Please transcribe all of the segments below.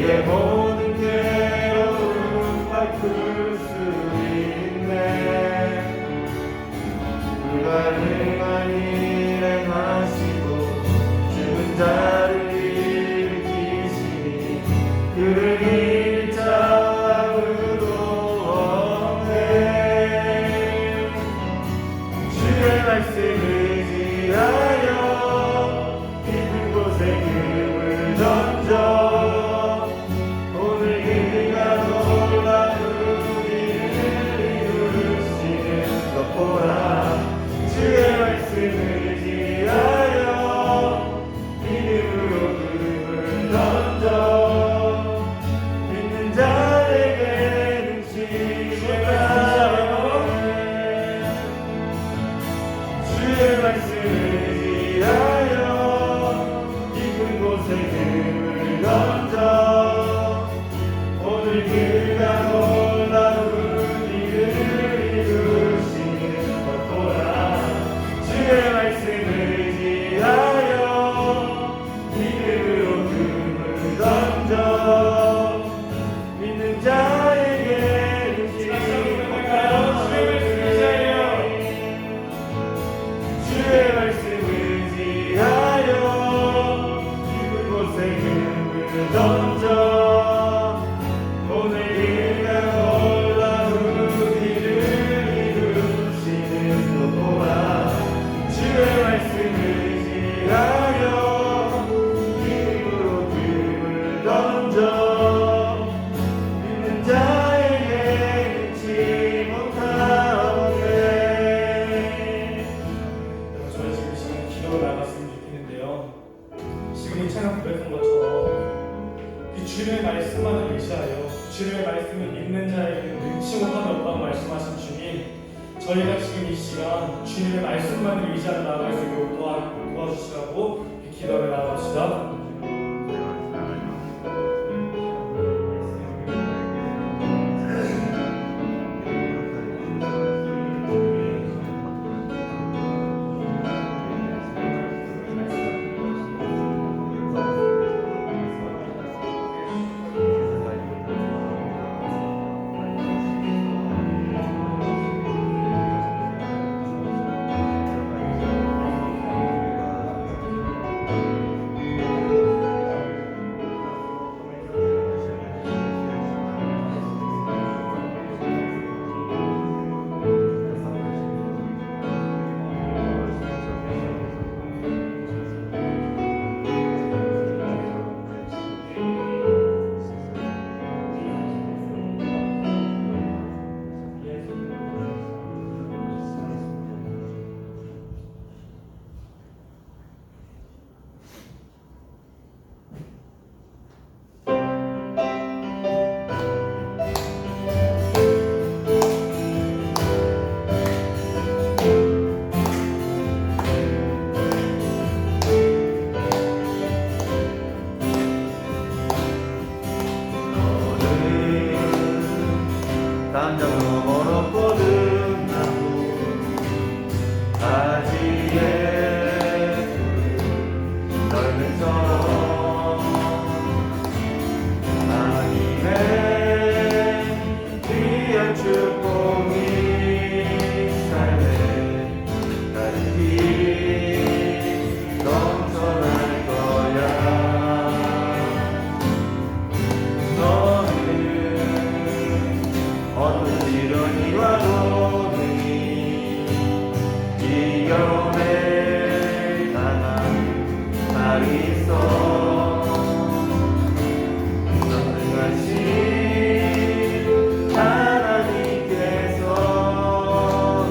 우리의 모든 괴로움 바꿀 수 있네. 불가능한 일에 하시고 죽은 자를 일으키시니 그를 이길 자 아무도 없네. 주의 말씀을 의지하여 깊은 곳에 금을 던져 오늘 그가 놀라운 일을 이루시는 것 보라. 주의 말씀을 의지하여 믿음으로 금을 던져 믿는 자에게 능치가 주의 말씀을 의지하여 깊은 곳에 금을 던져 오늘 그가 놀라운 일을 이루시는 것 보라. 주의 말씀을 의지하여 믿음으로 금을 던져 믿는 자에게 능치가 주의 말씀을 의지하여 깊은 곳에 금을 던져 오늘 그가 놀라운 일을 이루시는 것 보라. 주의 말씀을 의지하여 믿음으로 금을 던져 믿는 자에게 능치 못하오네. 저희 지금 시간 기도를 나갔으면 좋겠는데요. 지금 이 찬양 고백한 것처럼 이 주님의 말씀만을 의지하여 주님의 말씀을 믿는 자에게는 능치 못함이 없다고 말씀하신 주님, 저희가 지금 이 시간 주님의 말씀만을 의지하여 나아갈 수 있도록 도와주시라고 기도를 나갑시다. 담장 너머로 뻗은 나무 가지에 넓은 처럼 하나님의 귀한 축복이 삶에 가득히 넘쳐날 거야. 어떤 시련이 와도 이겨낼 만한 날이 있어. 전능하신 하나님께서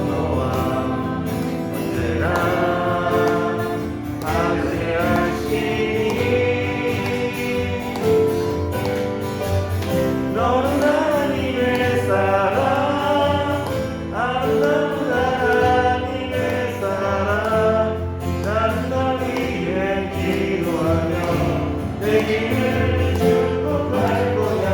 너와 언제나 함께하시니 너는 하나님의 사랑, 아름다운 하나님의 사랑. 나는 널 위해 기도하며 내 길을 축복할 거야.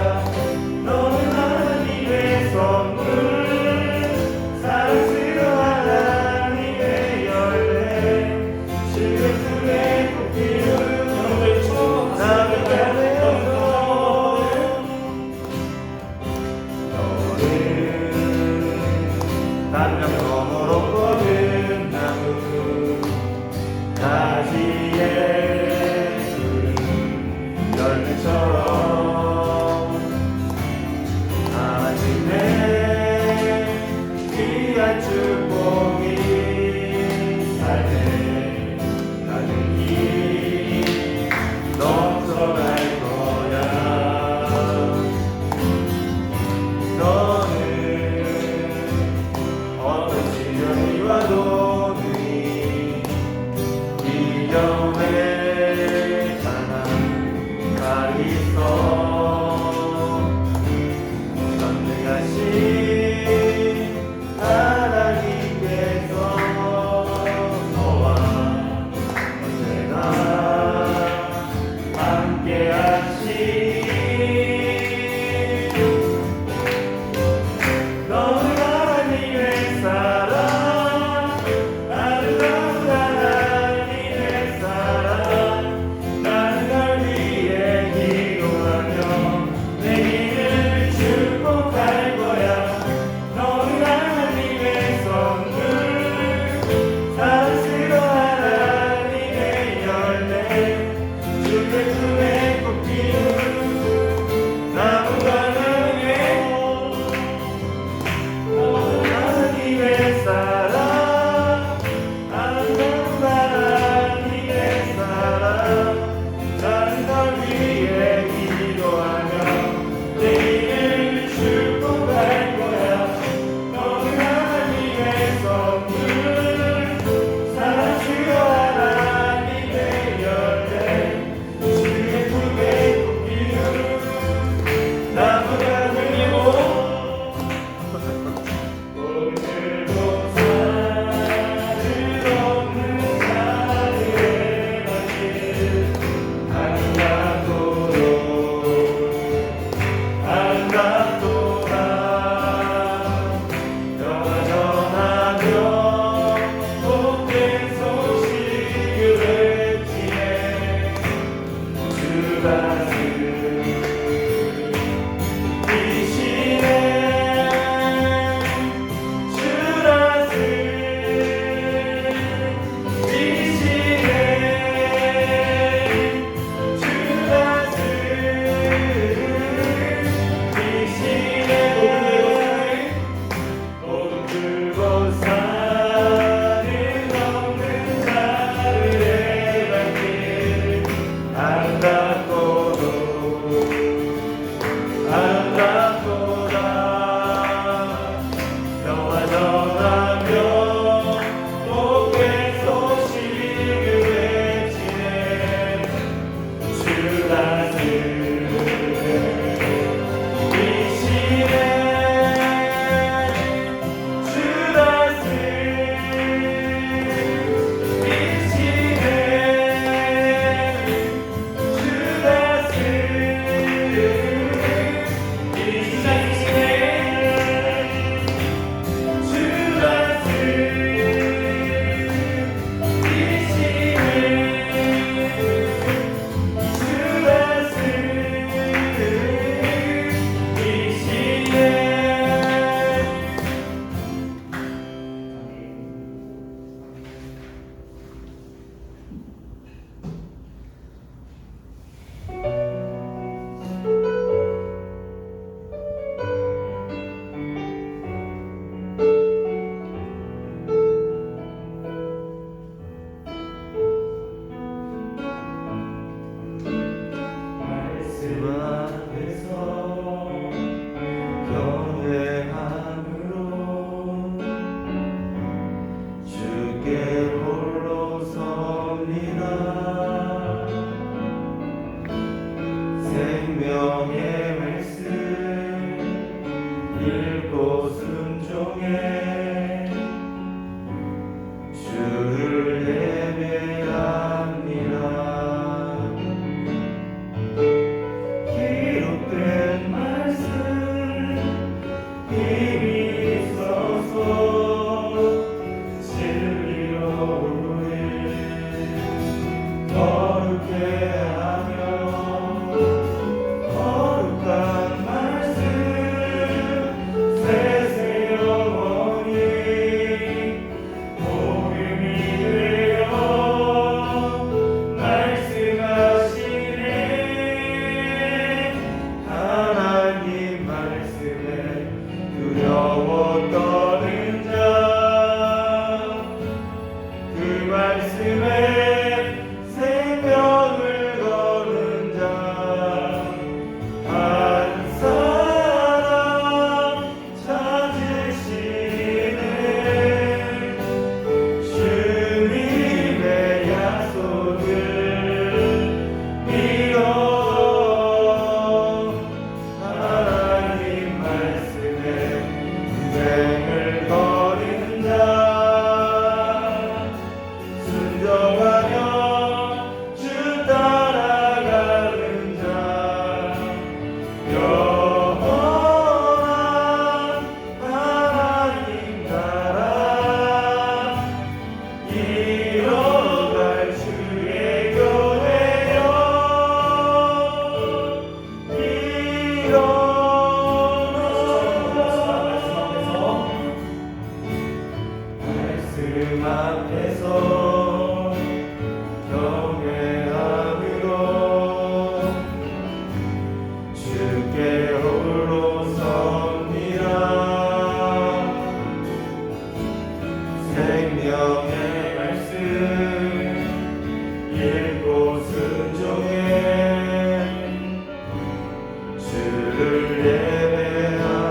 예배합니다.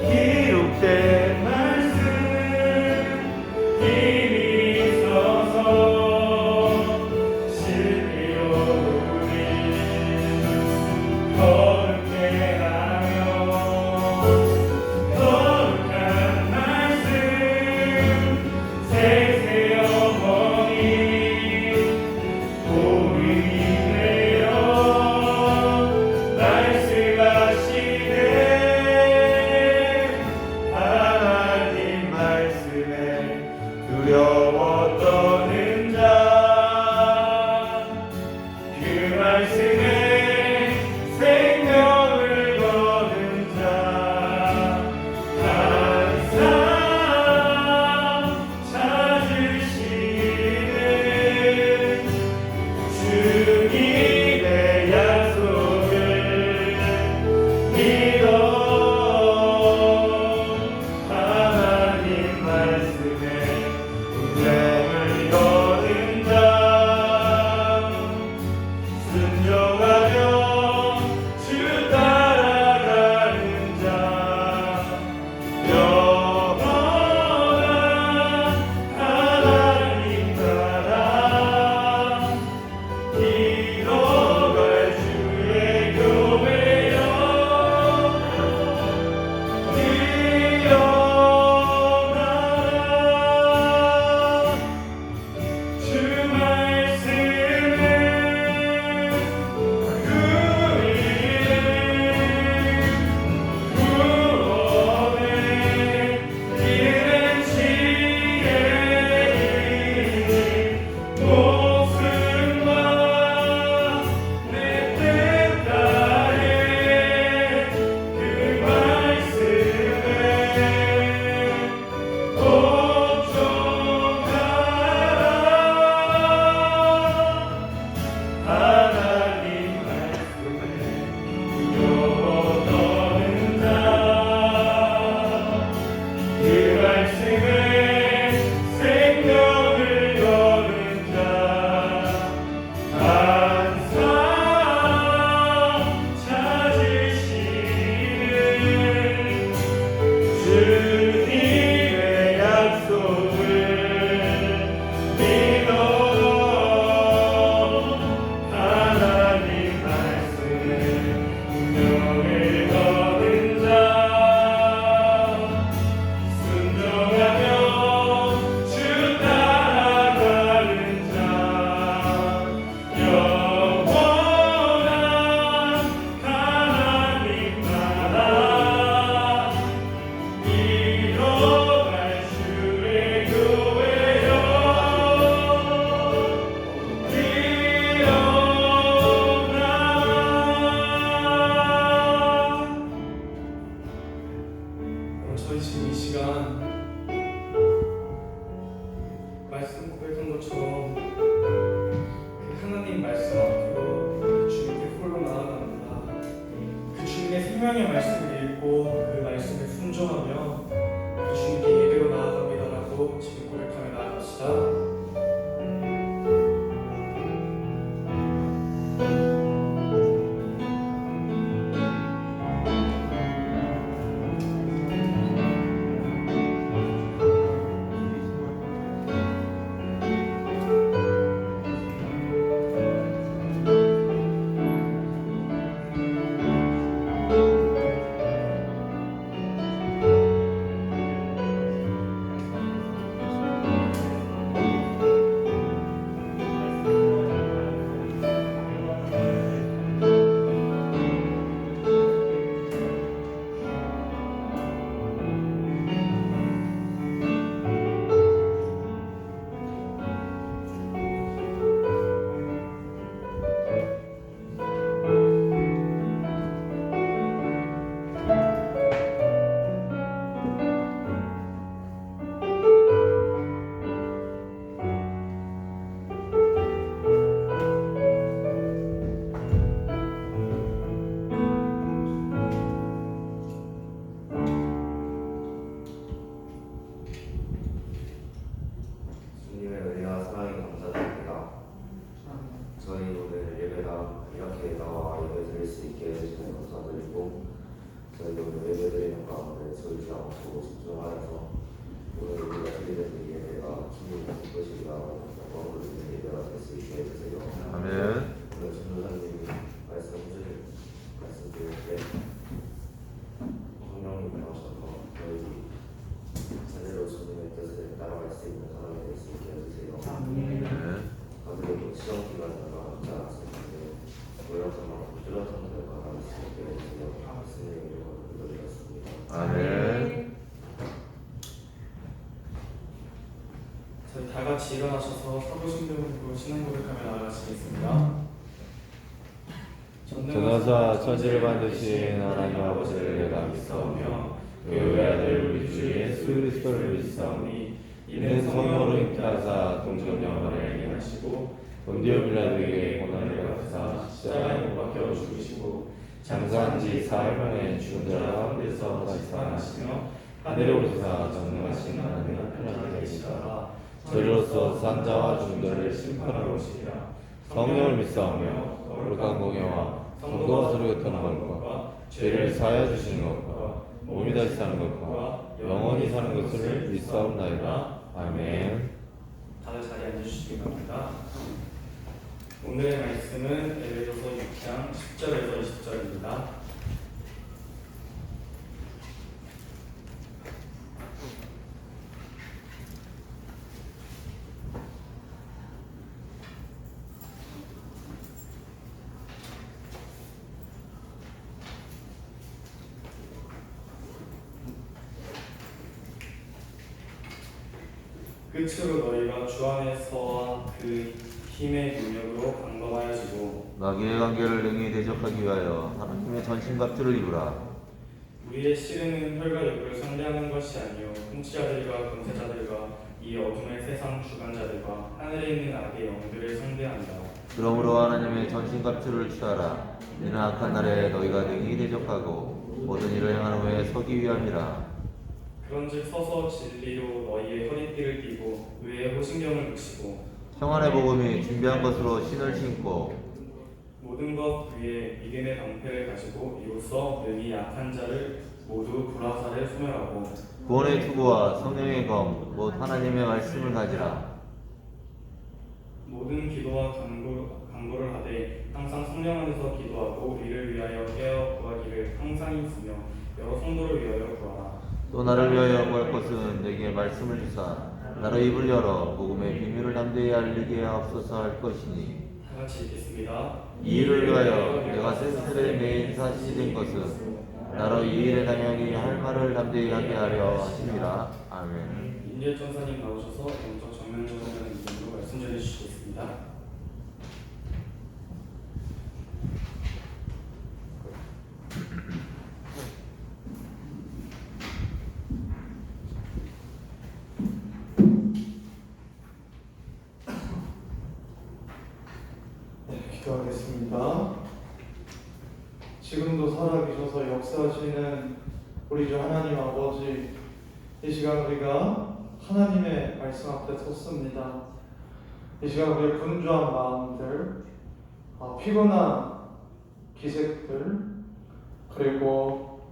기록된 말씀 힘이 있어서 진리로 우리 거룩해 하며 거룩한 말씀 세세 영원히 우리 되어 말씀하시네. 하나님 말씀에 두려워 떠는 자, 그 말씀에 생명을 거는 자 항상 찾으시는 주님의 약속을 믿어. 하나님 말씀에 운명을 거는 자, 순종하며 주 따라가는 자, 영원한 하나님 나라 이뤄갈 주의 교회여. 일어나라. 주 말씀은 구원의 이른 지혜이니 목숨과 내 뜻 다해 그 말씀에 복종하라. 하나님 말씀에 두려워 떠는 자, 그 말씀에 생명을 거는 자 항상 찾으시는 주님의 약속을 믿어. 하나님 말씀에 운명을 거는 자, 순종하며 주 따라가는 자, 영원한 하나님 나라 이뤄갈 주의 교회여. 일어나라. 저희 지금 이 시간 말씀 고백한 것처럼 그 하나님 말씀 앞으로 주님께 홀로 나아갑니다. 그 주님의 생명의 말씀을 읽고 그 말씀에 순종하며 그 주님께 예배로 나아갑니다라고 지금 고백하며 나아갑시다. 아니라 이렇게 나와 예배 드릴 수 있게 해주시는 감사드리고 저희 오늘 예배 드리는 가운데 소리지 않고 집중하여서 오늘 우리가 드리는 이 예배가 주님의 기쁘시리라 영광을 드리는 예배가 될 수 있게 해주세요. 아멘. 오늘 전도사님이 말씀 드릴 때 성령님이 나오셔서 저희 제대로 주님의 뜻을 따라갈 수 있는 사람이 될 수 있게 해주세요. 아멘. 아무래도 시험 기간이라 쉽지 않았을 텐데 노력하면 뚜렷한 결과가 나올 수 있게 해주세요. 예수님의 이름으로 기도드렸습니다. 아멘. 저희 다 같이 일어나셔서 사도신경으로 신앙 고백하며 나아가시겠습니다. 전하사 천지를 만드신 하나님 아버지를 내가 믿사오며 그 외아들 우리 주 예수 그리스도를 믿사오니 이는 성령으로 잉태하사 동정 영화를 행하시고 본디오 빌라도에게 고난을 받으사 십자가에 못 박혀 죽으시고 장사한 지 사흘 만에 죽은 자 가운데서 다시 살아나시며 하늘에 오르사 전능하신 하나님 앞에 앉아 계시다가 저리로서 산자와 중자를 심판하러 오시리라. 성령을 믿사오며 거룩한 공예와 성도가 서로 교통하는 것과 죄를 사하여 주시는 것과 몸이 다시 사는 것과 영원히 사는 것을 믿사옵나이다. 아멘. 다들 자리에 앉으시기 바랍니다. 오늘의 말씀은 에베소서 6장 10절에서 20절입니다. 끝으로 너희가 주 안에서와 그 힘의 능력으로 강건하여지고 마귀의 관계를 능히 대적하기 위하여 하나님의 전신갑주를 입으라. 우리의 씨름은 혈과 육을 상대하는 것이 아니요 통치자들과 권세자들과 이 어둠의 세상 주관자들과 하늘에 있는 악의 영들을 상대한다. 그러므로 하나님의 전신갑주를 취하라. 이는 악한 날에 너희가 능히 대적하고 모든 일을 행한 후에 서기 위함이라. 그런즉 서서 진리로 너희의 허리띠를 띠고 의의 호신경을 붙이고 평안의 복음이 준비한 것으로 신을 신고 모든 것 위에 믿음의 방패를 가지고 이로써 능히 약한 자를 모두 불화살에 소멸하고 구원의 투구와 성령의 검, 곧 하나님의 말씀을 가지라. 모든 기도와 간구를 하되 항상 성령 안에서 기도하고 이를 위하여 깨어 구하기를 항상 있으며 여러 성도를 위하여 구하라. 또 나를 위하여 구할 것은 내게 말씀을 주사 나로 입을 열어 복음의 비밀을 담대히 알리게 하옵소서 할 것이니 다 같이 읽겠습니다. 이 일을 위하여 내가 센스의 메인 사실이 된 것은 나로 이 일에 당연히 할 말을 담대히 하게 하려 하심이라. 아멘. 인재 전사님 나오셔서 영적 정면전이라는 이름으로 말씀 전해주시겠습니다. 네, 기도하겠습니다. 지금도 살아계셔서 역사하시는 우리 주 하나님 아버지, 이 시간 우리가 하나님의 말씀 앞에 섰습니다. 이 시간 우리의 분주한 마음들, 피곤한 기색들, 그리고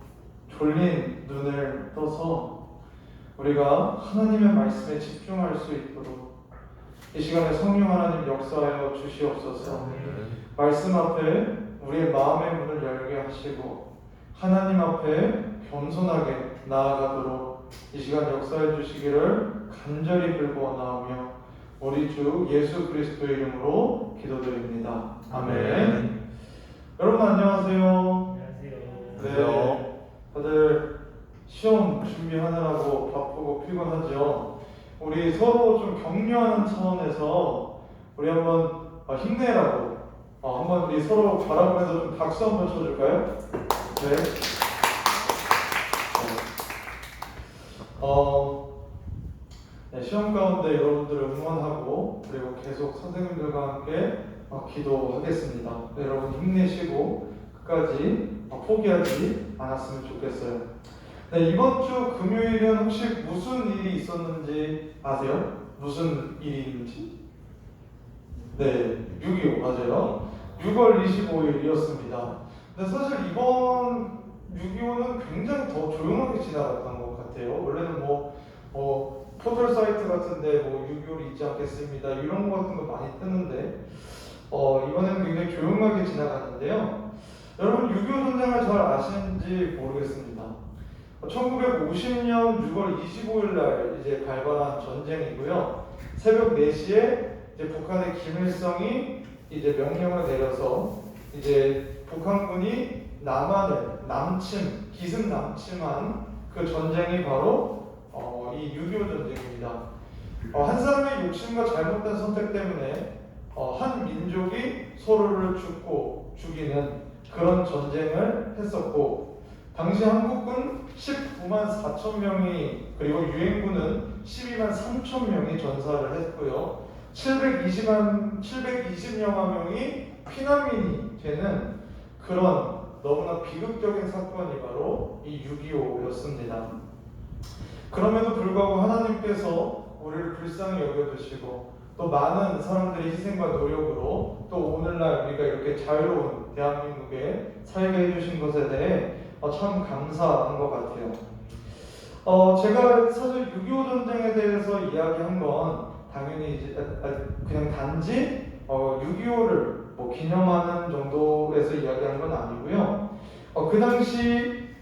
졸린 눈을 떠서 우리가 하나님의 말씀에 집중할 수 있도록 이 시간에 성령 하나님 역사하여 주시옵소서. 말씀 앞에 우리의 마음의 문을 열게 하시고 하나님 앞에 겸손하게 나아가도록 이 시간 역사해 주시기를 간절히 빌고나오며 우리 주 예수 그리스도의 이름으로 기도드립니다. 아멘. 여러분 안녕하세요. 네, 다들 시험 준비하느라고 바쁘고 피곤하죠. 우리 서로 좀 격려하는 차원에서 우리 한번 힘내라고 한번 우리 서로 바라보면서 좀 박수 한번 쳐줄까요? 네. 네, 시험 가운데 여러분들을 응원하고 그리고 계속 선생님들과 함께 기도하겠습니다. 네, 여러분 힘내시고 끝까지 포기하지 않았으면 좋겠어요. 네, 이번 주 금요일은 혹시 무슨 일이 있었는지 아세요? 무슨 일인지? 네, 6.25 맞아요. 6월 25일이었습니다. 근데 사실 이번 6.25는 굉장히 더 조용하게 지나갔던 것 같아요. 원래는 포털 사이트 같은데 6.25를 잊지 않겠습니다 이런 거 같은 거 많이 뜨는데 이번에는 굉장히 조용하게 지나갔는데요. 여러분 6.25 전쟁을 잘 아시는지 모르겠습니다. 1950년 6월 25일 날 이제 발발한 전쟁이고요. 새벽 4시에 이제 북한의 김일성이 이제 명령을 내려서 이제 북한군이 남한을 기습 남침한 그 전쟁이 바로 이 6.25 전쟁입니다. 한 사람의 욕심과 잘못된 선택 때문에 한 민족이 서로를 죽이는 그런 전쟁을 했었고, 당시 한국군 19만 4천 명이 그리고 유엔군은 12만 3천 명이 전사를 했고요. 720여만 명이 피난민이 되는 그런 너무나 비극적인 사건이 바로 이 6.25였습니다. 그럼에도 불구하고 하나님께서 우리를 불쌍히 여겨주시고 또 많은 사람들의 희생과 노력으로 또 오늘날 우리가 이렇게 자유로운 대한민국에 살게 해주신 것에 대해 참 감사한 것 같아요. 제가 사실 6.25 전쟁에 대해서 이야기한 건 당연히 이제 그냥 단지 6.25를 기념하는 정도에서 이야기한 건 아니고요. 그 당시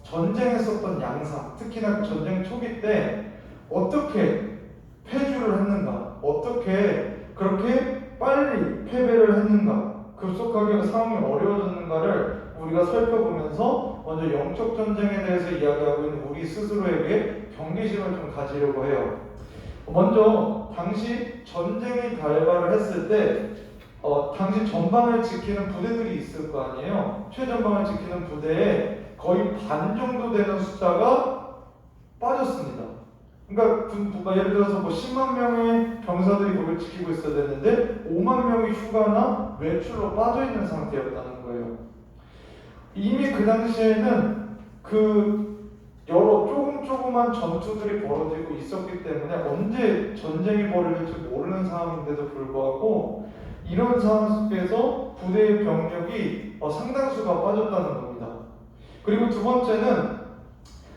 전쟁했었던 양상, 특히나 전쟁 초기 때 어떻게 패주를 했는가, 어떻게 그렇게 빨리 패배를 했는가, 급속하게 상황이 어려워졌는가를 우리가 살펴보면서 먼저 영적 전쟁에 대해서 이야기하고 있는 우리 스스로에게 경계심을 좀 가지려고 해요. 먼저 당시 전쟁이 발발을 했을 때 당시 전방을 지키는 부대들이 있을 거 아니에요. 최전방을 지키는 부대에 거의 반 정도 되는 숫자가 빠졌습니다. 그러니까 예를 들어서 10만 명의 병사들이 거기를 지키고 있어야 되는데 5만 명이 휴가나 외출로 빠져 있는 상태였다는 거예요. 이미 그 당시에는 여러 조그만 전투들이 벌어지고 있었기 때문에 언제 전쟁이 벌어질지 모르는 상황인데도 불구하고 이런 상황 속에서 부대의 병력이 상당수가 빠졌다는 겁니다. 그리고 두 번째는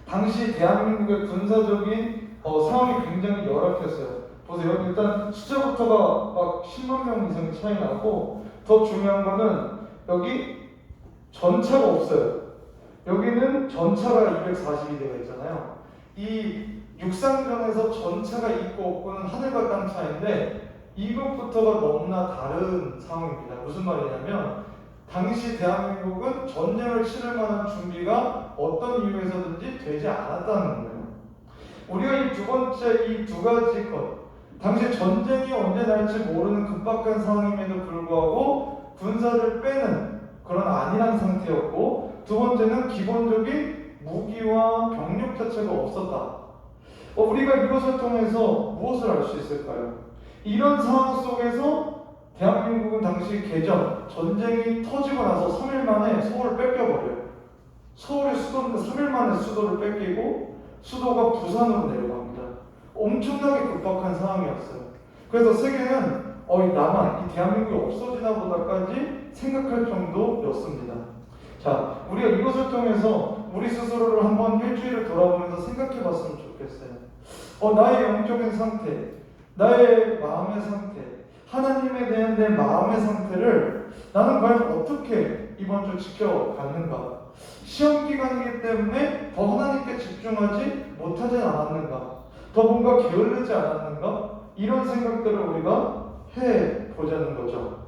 당시 대한민국의 군사적인 상황이 굉장히 열악했어요. 보세요. 일단 숫자부터가 막 10만 명 이상 차이 나고, 더 중요한 거는 여기 전차가 없어요. 여기는 전차가 242대가 있잖아요. 이 육상전에서 전차가 있고 없고는 하늘과 땅 차이인데 이것부터가 너무나 다른 상황입니다. 무슨 말이냐면 당시 대한민국은 전쟁을 치를 만한 준비가 어떤 이유에서든지 되지 않았다는 거예요. 우리가 이 두 번째, 이 두 가지 것, 당시 전쟁이 언제 날지 모르는 급박한 상황임에도 불구하고 군사를 빼는 그런 안일한 상태였고, 두 번째는 기본적인 무기와 병력 자체가 없었다. 우리가 이것을 통해서 무엇을 알 수 있을까요? 이런 상황 속에서 대한민국은 당시 개전, 전쟁이 터지고 나서 3일 만에 서울을 뺏겨버려요. 서울의 수도인데 3일 만에 수도를 뺏기고 수도가 부산으로 내려갑니다. 엄청나게 급박한 상황이었어요. 그래서 세계는 이 남한, 이 대한민국이 없어지나 보다까지 생각할 정도였습니다. 자, 우리가 이것을 통해서 우리 스스로를 한번 일주일을 돌아보면서 생각해 봤으면 좋겠어요. 나의 영적인 상태, 나의 마음의 상태, 하나님에 대한 내 마음의 상태를 나는 과연 어떻게 이번 주 지켜갔는가? 시험 기간이기 때문에 더 하나님께 집중하지 못하지 않았는가? 더 뭔가 게을르지 않았는가? 이런 생각들을 우리가 해보자는 거죠.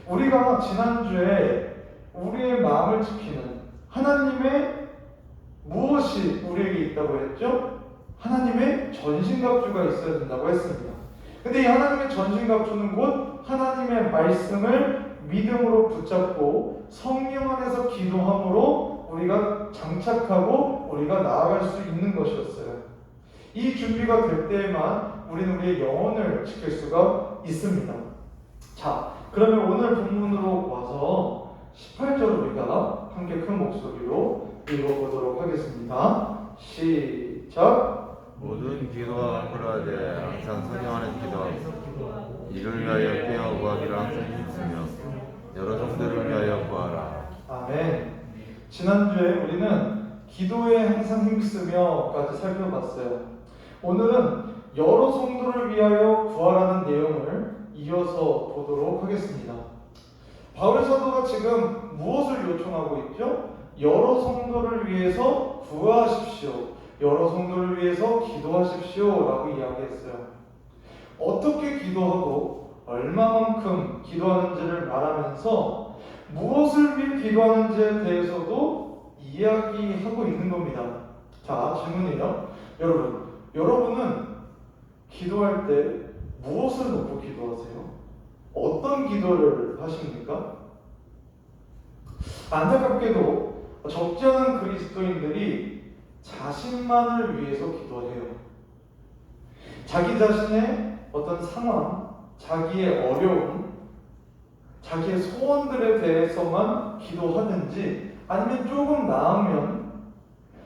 우리가 지난주에 우리의 마음을 지키는 하나님의 무엇이 우리에게 있다고 했죠? 하나님의 전신갑주가 있어야 된다고 했습니다. 근데 이 하나님의 전신갑주는 곧 하나님의 말씀을 믿음으로 붙잡고 성령 안에서 기도함으로 우리가 장착하고 우리가 나아갈 수 있는 것이었어요. 이 준비가 될 때에만 우리는 우리의 영혼을 지킬 수가 있습니다. 자, 그러면 오늘 본문으로 와서 18절 우리가 함께 큰 목소리로 읽어보도록 하겠습니다. 시작! 모든 기도와 간구하되 항상 성령 안에서 기도하고 이를 위하여 깨어 구하기를 항상 힘쓰며 여러 성도를 위하여 구하라. 아멘. 지난주에 우리는 기도에 항상 힘쓰며까지 살펴봤어요. 오늘은 여러 성도를 위하여 구하라는 내용을 이어서 보도록 하겠습니다. 바울 사도가 지금 무엇을 요청하고 있죠? 여러 성도를 위해서 구하십시오. 여러 성도를 위해서 기도하십시오 라고 이야기했어요. 어떻게 기도하고 얼마만큼 기도하는지를 말하면서 무엇을 위해 기도하는지에 대해서도 이야기하고 있는 겁니다. 자, 질문이에요. 여러분은 기도할 때 무엇을 놓고 기도하세요? 어떤 기도를 하십니까? 안타깝게도 적지 않은 그리스도인들이 자신만을 위해서 기도해요. 자기 자신의 어떤 상황, 자기의 어려움, 자기의 소원들에 대해서만 기도하든지 아니면 조금 나으면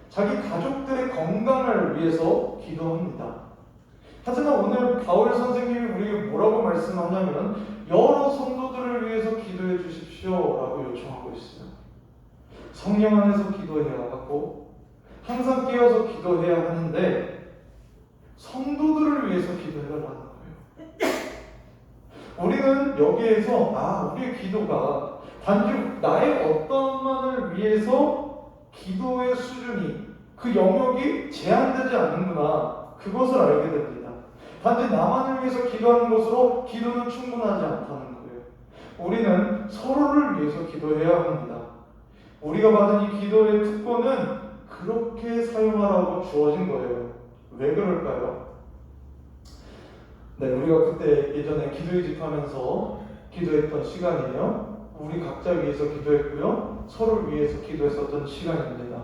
자기 가족들의 건강을 위해서 기도합니다. 하지만 오늘 바울 선생님이 우리에게 뭐라고 말씀하냐면 여러 성도들을 위해서 기도해 주십시오 라고 요청하고 있어요. 성령 안에서 기도해야 하고 항상 깨어서 기도해야 하는데 성도들을 위해서 기도해달라는 거예요. 우리는 여기에서 우리의 기도가 단지 나의 어떤만을 위해서 기도의 수준이 그 영역이 제한되지 않는구나 그것을 알게 됩니다. 단지 나만을 위해서 기도하는 것으로 기도는 충분하지 않다는 거예요. 우리는 서로를 위해서 기도해야 합니다. 우리가 받은 이 기도의 특권은 그렇게 사용하라고 주어진 거예요. 왜 그럴까요? 네, 우리가 그때 예전에 기도의 집 하면서 기도했던 시간이에요. 우리 각자 위해서 기도했고요. 서로를 위해서 기도했었던 시간입니다.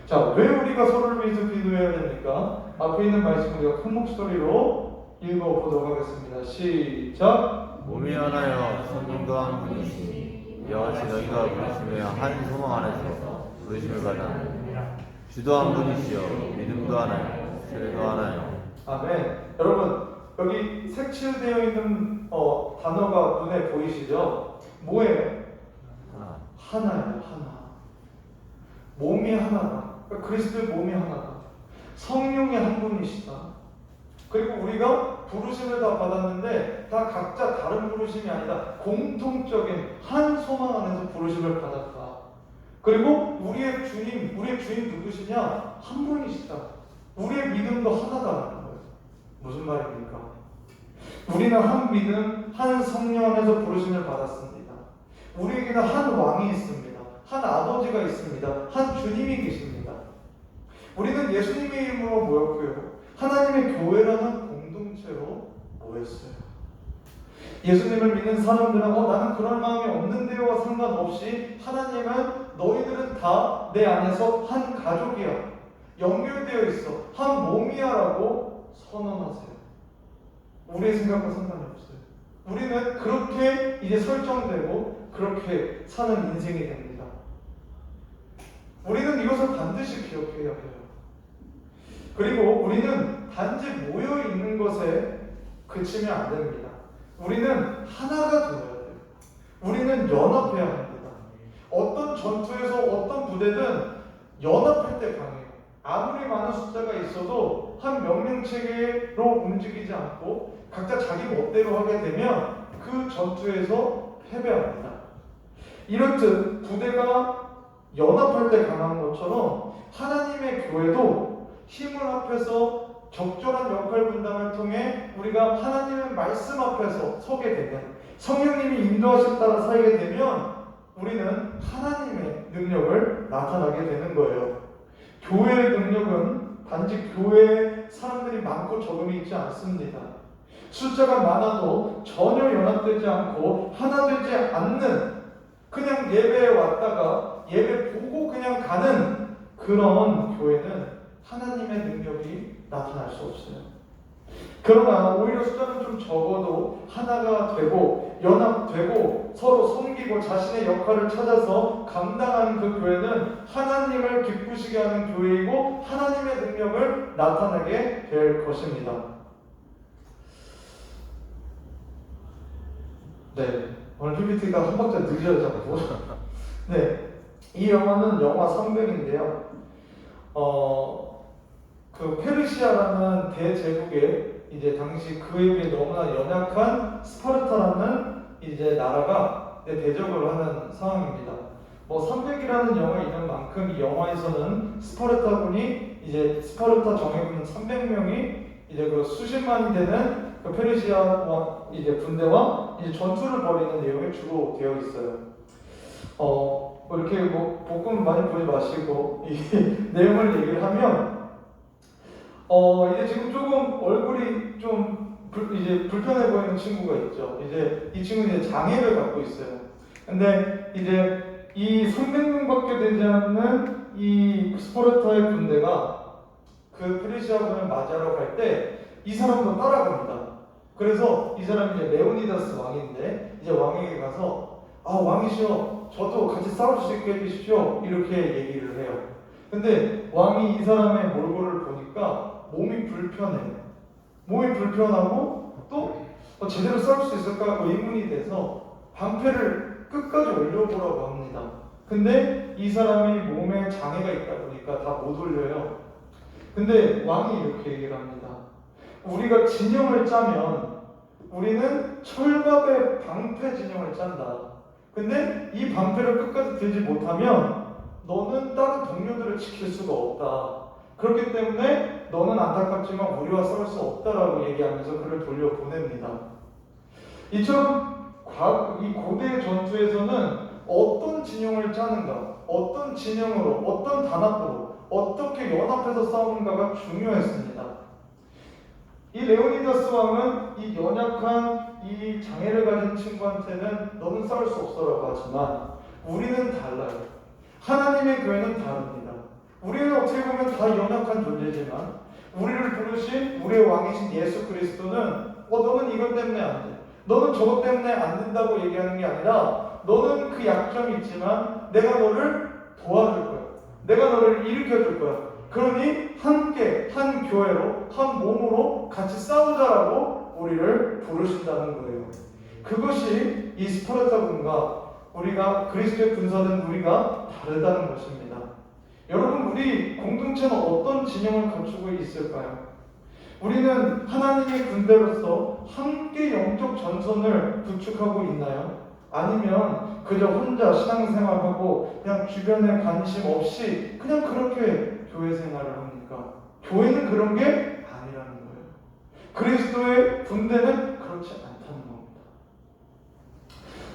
자, 왜 우리가 서로를 위해서 기도해야 됩니까? 앞에 있는 말씀 우리가 큰 목소리로 읽어보도록 하겠습니다. 시작! 몸이 하나여 성령도 한 분이시니 이와 같이 너희가 부르심의 한 소망 안에서 부르심을 받았느니라. 주도 한 분이시여 믿음도 하나요 세례도 하나요. 아멘. 여러분 여기 색칠되어 있는 단어가 눈에 보이시죠? 뭐예요? 하나예요. 하나. 몸이 하나다. 그러니까 그리스도의 몸이 하나다. 성령이 한 분이시다. 그리고 우리가 부르심을 다 받았는데 다 각자 다른 부르심이 아니다. 공통적인 한 소망 안에서 부르심을 받았다. 그리고 우리의 주인 누구시냐? 한 분이시다. 우리의 믿음도 하나다라는 거예요. 무슨 말입니까? 우리는 한 믿음, 한 성령 안에서 부르심을 받았습니다. 우리에게는 한 왕이 있습니다. 한 아버지가 있습니다. 한 주님이 계십니다. 우리는 예수님의 이름으로 모였고요. 하나님의 교회라는 공동체로 모였어요. 예수님을 믿는 사람들은 나는 그럴 마음이 없는데요와 상관없이 하나님은 너희들은 다 내 안에서 한 가족이야. 연결되어 있어. 한 몸이야 라고 선언하세요. 우리의 생각과 상관이 없어요. 우리는 그렇게 이제 설정되고 그렇게 사는 인생이 됩니다. 우리는 이것을 반드시 기억해야 해요. 그리고 우리는 단지 모여 있는 것에 그치면 안 됩니다. 우리는 하나가 되어야 돼요. 우리는 연합해야 합니다. 어떤 전투에서 어떤 부대든 연합할 때 강해요. 아무리 많은 숫자가 있어도 한 명령체계로 움직이지 않고 각자 자기 멋대로 하게 되면 그 전투에서 패배합니다. 이렇듯 부대가 연합할 때 강한 것처럼 하나님의 교회도 힘을 합해서 적절한 역할 분담을 통해 우리가 하나님의 말씀 앞에서 서게 되면 성령님이 인도하심 따라 살게 되면 우리는 하나님의 능력을 나타나게 되는 거예요. 교회의 능력은 단지 교회에 사람들이 많고 적음이 있지 않습니다. 숫자가 많아도 전혀 연합되지 않고 하나 되지 않는 그냥 예배에 왔다가 예배 보고 그냥 가는 그런 교회는 하나님의 능력이 나타날 수 없어요. 그러나 오히려 숫자는 좀 적어도 하나가 되고 연합되고 서로 섬기고 자신의 역할을 찾아서 감당하는 그 교회는 하나님을 기쁘시게 하는 교회이고 하나님의 능력을 나타내게 될 것입니다. 네, 오늘 PPT가 한 박자 늦어요 자꾸. 네, 이 영화는 영화 300인데요. 그 페르시아라는 대제국에 이제 당시 그에 비해 너무나 연약한 스파르타라는 이제 나라가 대적을 하는 상황입니다. 뭐 300이라는 영화 이름만큼 이 영화에서는 스파르타군이 이제 스파르타 정예군 300명이 이제 그 수십만이 되는 그 페르시아 이제 군대와 이제 전투를 벌이는 내용이 주로 되어 있어요. 뭐 이렇게 뭐 복음 많이 보지 마시고 이 내용을 얘기를 하면 이제 지금 조금 얼굴이 좀 이제 불편해 보이는 친구가 있죠. 이제 이 친구는 이제 장애를 갖고 있어요. 근데 이제 이 300명밖에 되지 않는 이 스파르타의 군대가 그 페르시아군을 맞이하러 갈 때 이 사람도 따라갑니다. 그래서 이 사람이 이제 레오니다스 왕인데 이제 왕에게 가서 왕이시여 저도 같이 싸울 수 있게 해주십시오 이렇게 얘기를 해요. 근데 왕이 이 사람의 몰골을 보니까 몸이 불편해요. 몸이 불편하고 또 제대로 싸울 수 있을까 의문이 돼서 방패를 끝까지 올려보라고 합니다. 근데 이 사람이 몸에 장애가 있다 보니까 다 못 올려요. 근데 왕이 이렇게 얘기를 합니다. 우리가 진영을 짜면 우리는 철갑의 방패 진영을 짠다. 근데 이 방패를 끝까지 들지 못하면 너는 다른 동료들을 지킬 수가 없다. 그렇기 때문에 너는 안타깝지만 우리와 싸울 수 없다라고 얘기하면서 그를 돌려보냅니다. 이처럼 이 고대 전투에서는 어떤 진영을 짜는가, 어떤 진영으로, 어떤 단합으로, 어떻게 연합해서 싸우는가가 중요했습니다. 이 레오니다스 왕은 이 연약한 이 장애를 가진 친구한테는 너는 싸울 수 없어라고 하지만 우리는 달라요. 하나님의 교회는 다릅니다. 우리는 어떻게 보면 다 연약한 존재지만 우리를 부르신 우리의 왕이신 예수 그리스도는 너는 이것 때문에 안 돼. 너는 저것 때문에 안 된다고 얘기하는 게 아니라 너는 그 약점이 있지만 내가 너를 도와줄 거야. 내가 너를 일으켜줄 거야. 그러니 함께 한 교회로 한 몸으로 같이 싸우자라고 우리를 부르신다는 거예요. 그것이 이 스파르타군과 우리가 그리스도의 군사된 우리가 다르다는 것입니다. 여러분 우리 공동체는 어떤 진영을 갖추고 있을까요? 우리는 하나님의 군대로서 함께 영적 전선을 구축하고 있나요? 아니면 그저 혼자 신앙생활하고 그냥 주변에 관심 없이 그냥 그렇게 교회 생활을 합니까? 교회는 그런 게 아니라는 거예요. 그리스도의 군대는 그렇지 않다는 겁니다.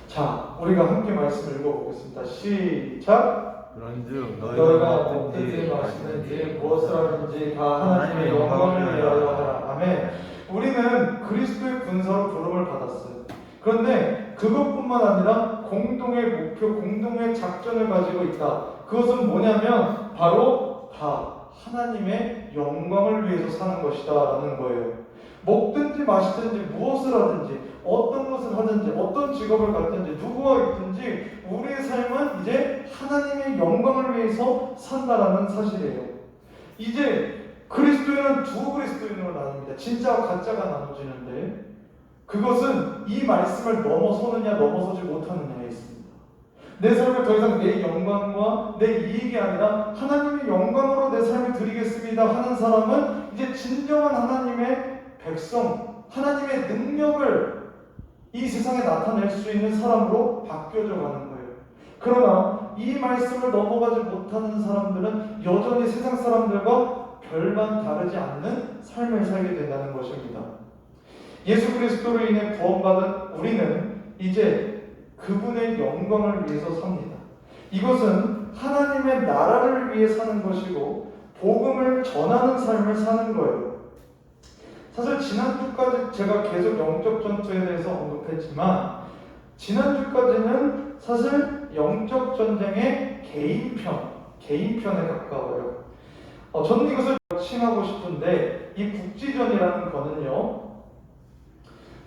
자, 우리가 함께 말씀을 읽어보겠습니다. 시작! 그런즉 너희가 먹든지 마시든지 무엇을 하든지 다 하나님의 영광을 위하여 하라. 아멘. 우리는 그리스도의 군사로 부름을 받았어요. 그런데 그것뿐만 아니라 공동의 목표, 공동의 작전을 가지고 있다. 그것은 뭐냐면 바로 다 하나님의 영광을 위해서 사는 것이다 라는 거예요. 먹든지 마시든지 무엇을 하든지 어떤 것을 하든지 어떤 직업을 갖든지 누구와 있든지 우리의 삶은 이제 하나님의 영광을 위해서 산다라는 사실이에요. 이제 그리스도인은 두 그리스도인으로 나눕니다. 진짜와 가짜가 나눠지는데 그것은 이 말씀을 넘어서느냐 넘어서지 못하느냐에 있습니다. 내 삶을 더 이상 내 영광과 내 이익이 아니라 하나님의 영광으로 내 삶을 드리겠습니다 하는 사람은 이제 진정한 하나님의 백성, 하나님의 능력을 이 세상에 나타낼 수 있는 사람으로 바뀌어져 가는 거예요. 그러나 이 말씀을 넘어가지 못하는 사람들은 여전히 세상 사람들과 별반 다르지 않는 삶을 살게 된다는 것입니다. 예수 그리스도로 인해 구원받은 우리는 이제 그분의 영광을 위해서 삽니다. 이것은 하나님의 나라를 위해 사는 것이고 복음을 전하는 삶을 사는 거예요. 사실 지난주까지 제가 계속 영적 전투에 대해서 언급했지만 지난주까지는 사실 영적 전쟁의 개인편에 가까워요. 저는 이것을 칭하고 싶은데 이 국지전이라는 거는요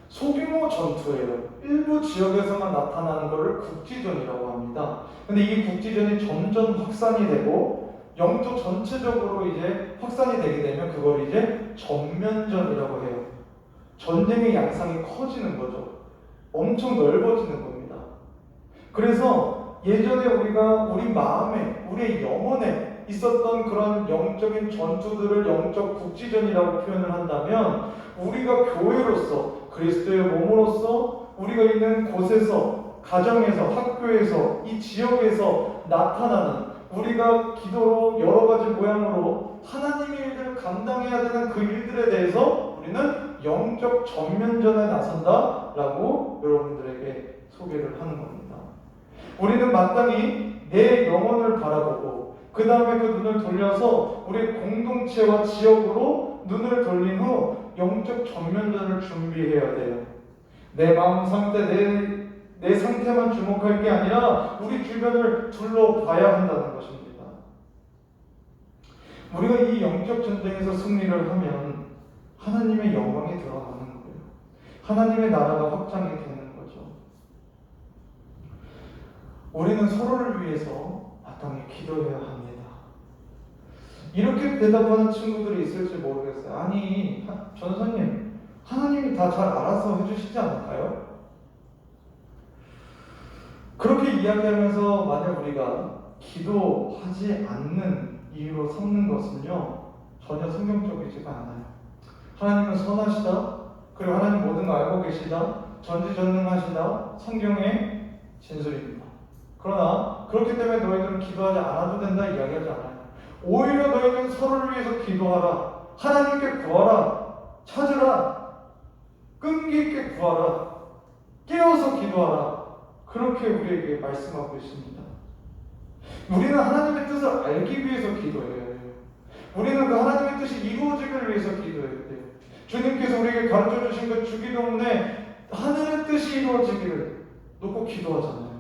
소규모 전투예요. 일부 지역에서만 나타나는 것을 국지전이라고 합니다. 근데 이 국지전이 점점 확산이 되고 영토 전체적으로 이제 확산이 되게 되면 그걸 이제 전면전이라고 해요. 전쟁의 양상이 커지는 거죠. 엄청 넓어지는 겁니다. 그래서 예전에 우리가 우리 마음에, 우리의 영혼에 있었던 그런 영적인 전투들을 영적 국지전이라고 표현을 한다면, 우리가 교회로서, 그리스도의 몸으로서 우리가 있는 곳에서, 가정에서, 학교에서, 이 지역에서 나타나는, 우리가 기도로 여러 가지 모양으로 하나님의 일들을 감당해야 되는 그 일들에 대해서 우리는 영적 전면전에 나선다라고 여러분들에게 소개를 하는 겁니다. 우리는 마땅히 내 영혼을 바라보고 그 다음에 그 눈을 돌려서 우리 공동체와 지역으로 눈을 돌린 후 영적 전면전을 준비해야 돼요. 내 마음 상태, 내 상태만 주목할 게 아니라 우리 주변을 둘러봐야 한다는 것입니다. 우리가 이 영적 전쟁에서 승리를 하면 하나님의 영광이 들어가는 거예요. 하나님의 나라가 확장이 되는 거죠. 우리는 서로를 위해서 마땅히 기도해야 합니다. 이렇게 대답하는 친구들이 있을지 모르겠어요. 아니, 전사님, 하나님이 다 잘 알아서 해주시지 않을까요? 그렇게 이야기하면서 만약 우리가 기도하지 않는 이유로 삼는 것은요, 전혀 성경적이지가 않아요. 하나님은 선하시다, 그리고 하나님 모든 걸 알고 계시다, 전지전능하시다, 성경의 진술입니다. 그러나 그렇기 때문에 너희들은 기도하지 않아도 된다 이야기하지 않아요. 오히려 너희는 서로를 위해서 기도하라, 하나님께 구하라, 찾으라, 끈기 있게 구하라, 깨어서 기도하라, 그렇게 우리에게 말씀하고 있습니다. 우리는 하나님의 뜻을 알기 위해서 기도해야 돼요. 우리는 그 하나님의 뜻이 이루어지기를 위해서 기도해야 돼요. 주님께서 우리에게 가르쳐 주신 그 주기도문에 하늘의 뜻이 이루어지기를 놓고 기도하잖아요.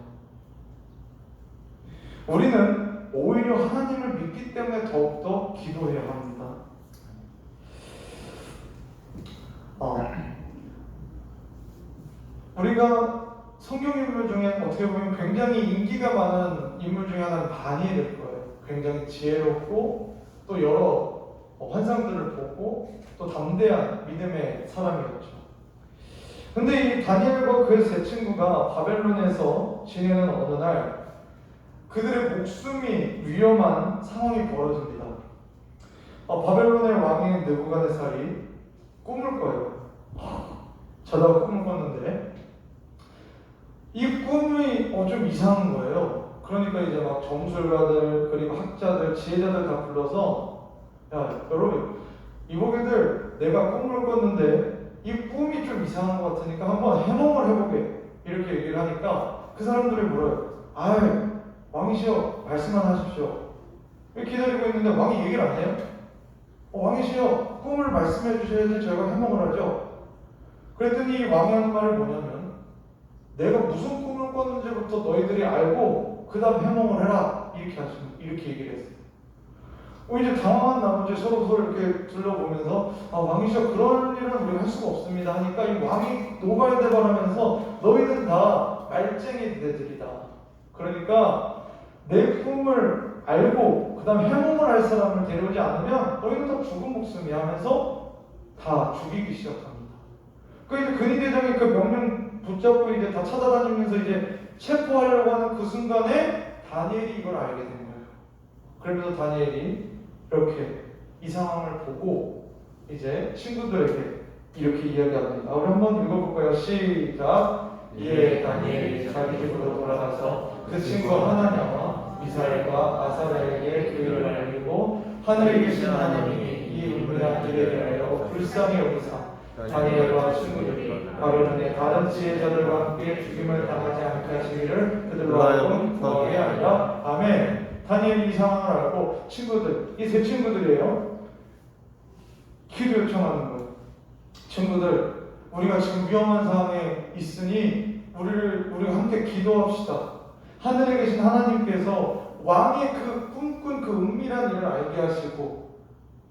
우리는 오히려 하나님을 믿기 때문에 더욱더 기도해야 합니다. 우리가 성경 인물 중에 어떻게 보면 굉장히 인기가 많은 인물 중에 하나는 다니엘일 거예요. 굉장히 지혜롭고 또 여러 환상들을 보고 또 담대한 믿음의 사람이었죠. 근데 이 다니엘과 그 세 친구가 바벨론에서 지내는 어느 날 그들의 목숨이 위험한 상황이 벌어집니다. 바벨론의 왕인 느부갓네살이 꿈을 꿔요. 자다가 꿈을 꿨는데 이 꿈이 좀 이상한 거예요. 그러니까 이제 막 점술가들 그리고 학자들 지혜자들 다 불러서, 야 여러분 이보게들 내가 꿈을 꿨는데 이 꿈이 좀 이상한 것 같으니까 한번 해몽을 해보게, 이렇게 얘기를 하니까 그 사람들이 물어요. 아유 왕이시여 말씀만 하십시오. 기다리고 있는데 왕이 얘기를 안 해요. 왕이시여 꿈을 말씀해 주셔야지 저희가 해몽을 하죠. 그랬더니 이 왕이 하는 말이 뭐냐면, 내가 무슨 꿈을 꿨는지부터 너희들이 알고 그 다음 해몽을 해라, 이렇게 얘기를 했어요. 이제 당황한 나머지 서로 이렇게 둘러보면서 왕이시여 그런 일은 우리가 할 수가 없습니다 하니까 이 왕이 노발대발하면서 너희는 다 말쟁이들이다. 그러니까 내 꿈을 알고 그 다음 해몽을 할 사람을 데려오지 않으면 너희는 다 죽은 목숨이야 하면서 다 죽이기 시작합니다. 이제 근위대장이 그 명령 붙잡고 이제 다 찾아다니면서 이제 체포하려고 하는 그 순간에 다니엘이 이걸 알게 된 거예요. 그러면서 다니엘이 이렇게 이 상황을 보고 이제 친구들에게 이렇게 이야기합니다. 우리 한번 읽어볼까요? 시작. 이에 다니엘이 자기 집으로 돌아가서 그 친구 하나냐와 미사엘과 아사랴에게 그 일을 알리고 하늘에 계신 하나님이 이 은밀한 일에 대하여 불쌍히 여기사 다니엘과 친구들이 바벨론의 다른 지혜자들과 함께 죽임을 당하지 않게 하시기를 그들로 하여금 구하게 하리라. 아멘. 다니엘이 이 상황을 알고 친구들, 이 세 친구들이에요. 기도 요청하는 거예요. 친구들, 우리가 지금 위험한 상황에 있으니 우리가 함께 기도합시다. 하늘에 계신 하나님께서 왕의 그 꿈꾼 그 은밀한 일을 알게 하시고,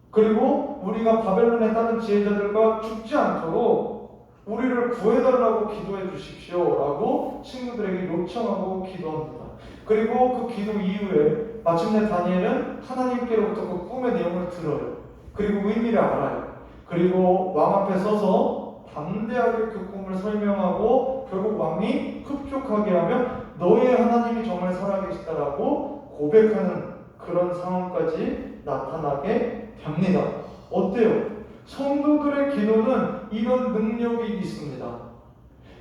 그리고 우리가 바벨론의 다른 지혜자들과 죽지 않도록 우리를 구해달라고 기도해 주십시오 라고 친구들에게 요청하고 기도합니다. 그리고 그 기도 이후에 마침내 다니엘은 하나님께로부터 그 꿈의 내용을 들어요. 그리고 의미를 알아요. 그리고 왕 앞에 서서 담대하게 그 꿈을 설명하고 결국 왕이 흡족하게 하며 너의 하나님이 정말 살아계시다라고 고백하는 그런 상황까지 나타나게 됩니다. 어때요? 성도들의 기도는 이런 능력이 있습니다.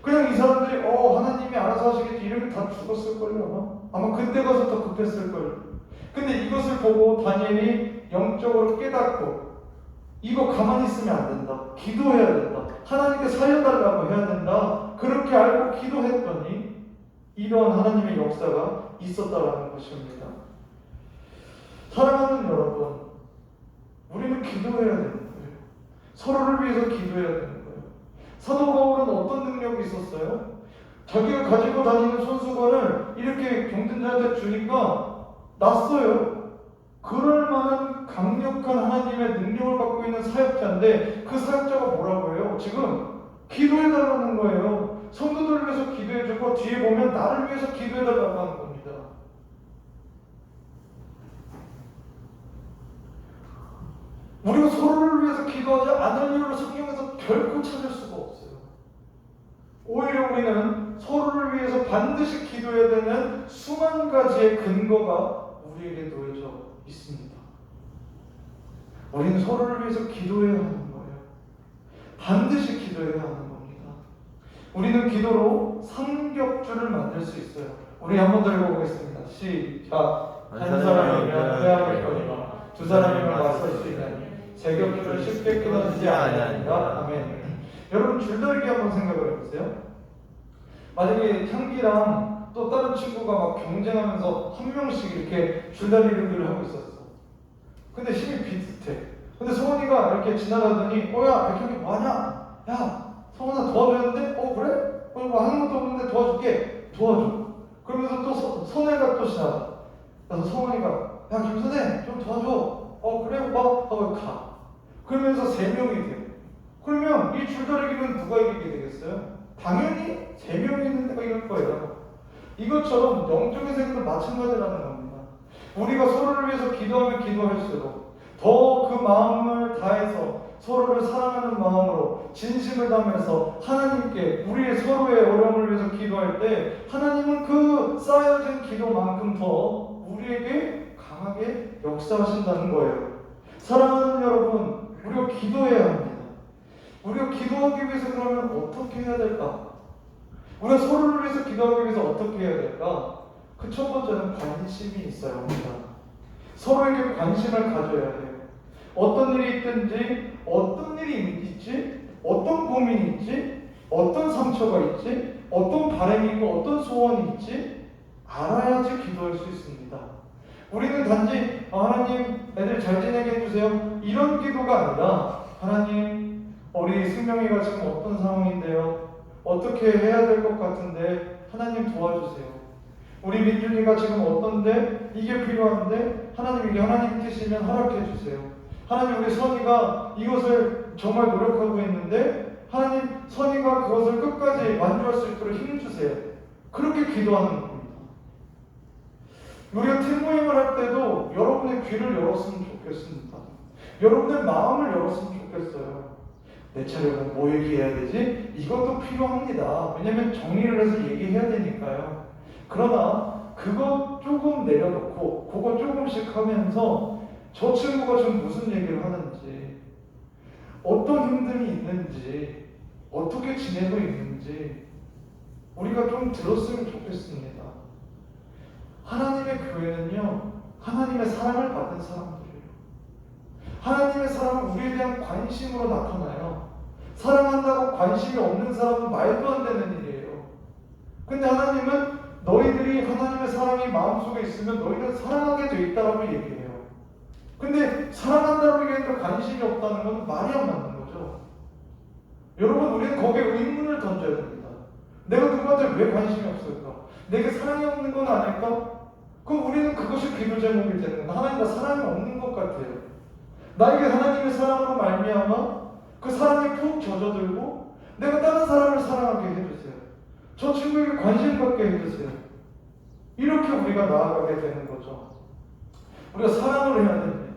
그냥 이 사람들이 하나님이 알아서 하시겠지 이러면 다 죽었을걸요. 아마 그때 가서 더 급했을걸요. 근데 이것을 보고 다니엘이 영적으로 깨닫고 이거 가만히 있으면 안 된다. 기도해야 된다. 하나님께 살려달라고 해야 된다. 그렇게 알고 기도했더니 이러한 하나님의 역사가 있었다라는 것입니다. 사랑하는 여러분, 우리는 기도해야 되는 거예요. 서로를 위해서 기도해야 되는 거예요. 사도 바울은 어떤 능력이 있었어요? 자기가 가지고 다니는 손수건을 이렇게 경든자한테 주니까 났어요. 그럴 만한 강력한 하나님의 능력을 갖고 있는 사역자인데 그 사역자가 뭐라고 해요? 지금 기도해달라는 거예요. 성도들을 위해서 기도해주고 뒤에 보면 나를 위해서 기도해달라고 하는 겁니다. 우리가 서로를 위해서 기도하지 않을 이유를 성경에서 결코 찾을 수가 없어요. 오히려 우리는 서로를 위해서 반드시 기도해야 되는 수만 가지의 근거가 우리에게 놓여져 있습니다. 우리는 서로를 위해서 기도해야 하는 거예요. 반드시 기도해야 하는 겁니다. 우리는 기도로 삼겹줄을 만들 수 있어요. 우리 한번 더 읽어보겠습니다. 시작. 한 사람이면 회함을 거니와 두 사람이면 맞설 수 있나니 세 겹줄을 쉽게 끊어지지 아니하니라. 아멘. 여러분 줄다리기 한번 생각을 해보세요. 만약에 향기랑 또 다른 친구가 막 경쟁하면서 한 명씩 이렇게 줄다리기를 하고 있었어. 근데 힘이 비슷해. 근데 성원이가 이렇게 지나가더니 야 백형이 뭐하냐? 야 성원아 도와주는데? 그래? 뭐 하는 것도 없는데 도와줄게. 도와줘. 그러면서 또 선혜가 또 지나가. 그래서 성원이가 야 김선혜 좀 도와줘. 그래 하고 가. 그러면서 3명이 돼. 그러면 이 줄다리기는 누가 이기게 되겠어요? 당연히 3명이 있는 데가 이길 거예요. 이것처럼 영적인 세계도 마찬가지라는 겁니다. 우리가 서로를 위해서 기도하면 기도할수록 더 그 마음을 다해서 서로를 사랑하는 마음으로 진심을 담아서 하나님께 우리의 서로의 어려움을 위해서 기도할 때 하나님은 그 쌓여진 기도만큼 더 우리에게 강하게 역사하신다는 거예요. 사랑하는 여러분, 우리가 기도해야 합니다. 우리가 기도하기 위해서 그러면 어떻게 해야 될까? 우리가 서로를 위해서 기도하기 위해서 어떻게 해야 될까? 그 첫 번째는 관심이 있어야 합니다. 서로에게 관심을 가져야 돼요. 어떤 일이 있든지, 어떤 일이 있지, 어떤 고민이 있지, 어떤 상처가 있지, 어떤 바람이 있고, 어떤 소원이 있지, 알아야지 기도할 수 있습니다. 우리는 단지 하나님 애들 잘 지내게 해주세요 이런 기도가 아니라 하나님 우리 승명이가 지금 어떤 상황인데요 어떻게 해야 될 것 같은데 하나님 도와주세요. 우리 민준이가 지금 어떤데 이게 필요한데 하나님 이게 하나님 뜻이면 허락해 주세요. 하나님 우리 선이가 이것을 정말 노력하고 있는데 하나님 선이가 그것을 끝까지 완주할 수 있도록 힘 주세요. 그렇게 기도하는 겁니다. 우리가 팀모임을 할 때도 여러분의 귀를 열었으면 좋겠습니다. 여러분의 마음을 열었으면 좋겠어요. 내 차례는 뭐 얘기해야 되지? 이것도 필요합니다. 왜냐면 정리를 해서 얘기해야 되니까요. 그러나 그거 조금 내려놓고 그거 조금씩 하면서 저 친구가 지금 무슨 얘기를 하는지 어떤 힘듦이 있는지 어떻게 지내고 있는지 우리가 좀 들었으면 좋겠습니다. 하나님의 교회는요 하나님의 사랑을 받는 사람들이에요. 하나님의 사랑은 우리에 대한 관심으로 나타나요. 사랑한다고 관심이 없는 사람은 말도 안 되는 일이에요. 근데 하나님은 너희들이 하나님의 사랑이 마음속에 있으면 너희는 사랑하게 돼 있다라고 얘기해요. 근데 사랑한다고 얘기했는데 관심이 없다는 건 말이 안 맞는 거죠. 여러분 우리는 거기에 의문을 던져야 됩니다. 내가 누구한테 왜 관심이 없을까? 내게 사랑이 없는 건 아닐까? 그럼 우리는 그것이 기도 제목이 되는 거예요. 하나님 나 사랑이 없는 것 같아요. 나에게 하나님의 사랑으로 말미암아 그 사랑에 푹 젖어들고 내가 다른 사람을 사랑하게 해주세요. 저 친구에게 관심 갖게 해주세요. 이렇게 우리가 나아가게 되는 거죠. 우리가 사랑을 해야 됩니다.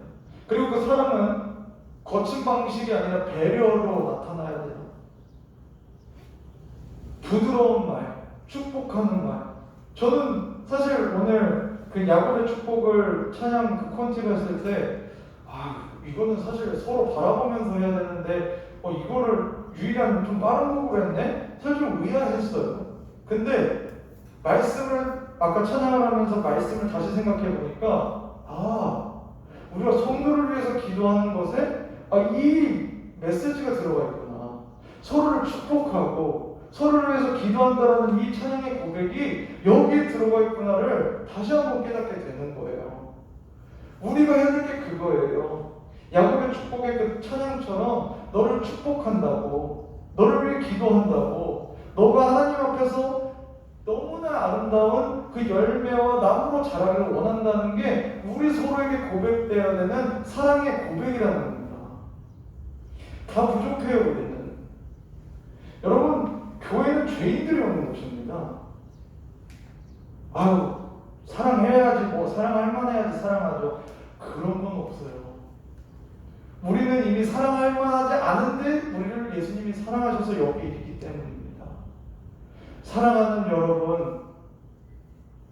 그리고 그 사랑은 거친 방식이 아니라 배려로 나타나야 돼요. 부드러운 말, 축복하는 말, 저는 사실 오늘 그 야곱의 축복을 찬양 그 콘티를 했을 때 이거는 사실 서로 바라보면서 해야 되는데 이거를 유일한 좀 빠른 곡을 했네? 사실 좀 의아했어요. 근데 말씀을 아까 찬양을 하면서 말씀을 다시 생각해 보니까 우리가 성도를 위해서 기도하는 것에 이 메시지가 들어가 있구나. 서로를 축복하고 서로를 위해서 기도한다라는 이 찬양의 고백이 여기에 들어가 있구나를 다시 한번 깨닫게 되는 거예요. 우리가 해야 될 게 그거예요. 야곱의 축복의 그 찬양처럼 너를 축복한다고, 너를 위해 기도한다고, 너가 하나님 앞에서 너무나 아름다운 그 열매와 나무로 자라기를 원한다는 게 우리 서로에게 고백되어야 되는 사랑의 고백이라는 겁니다. 다 부족해요, 우리는. 여러분, 교회는 죄인들이 오는 곳입니다. 사랑해야지, 사랑할 만해야지 사랑하죠. 그런 건 없어요. 우리는 이미 사랑할 만하지 않은데 우리를 예수님이 사랑하셔서 여기 있기 때문입니다. 사랑하는 여러분,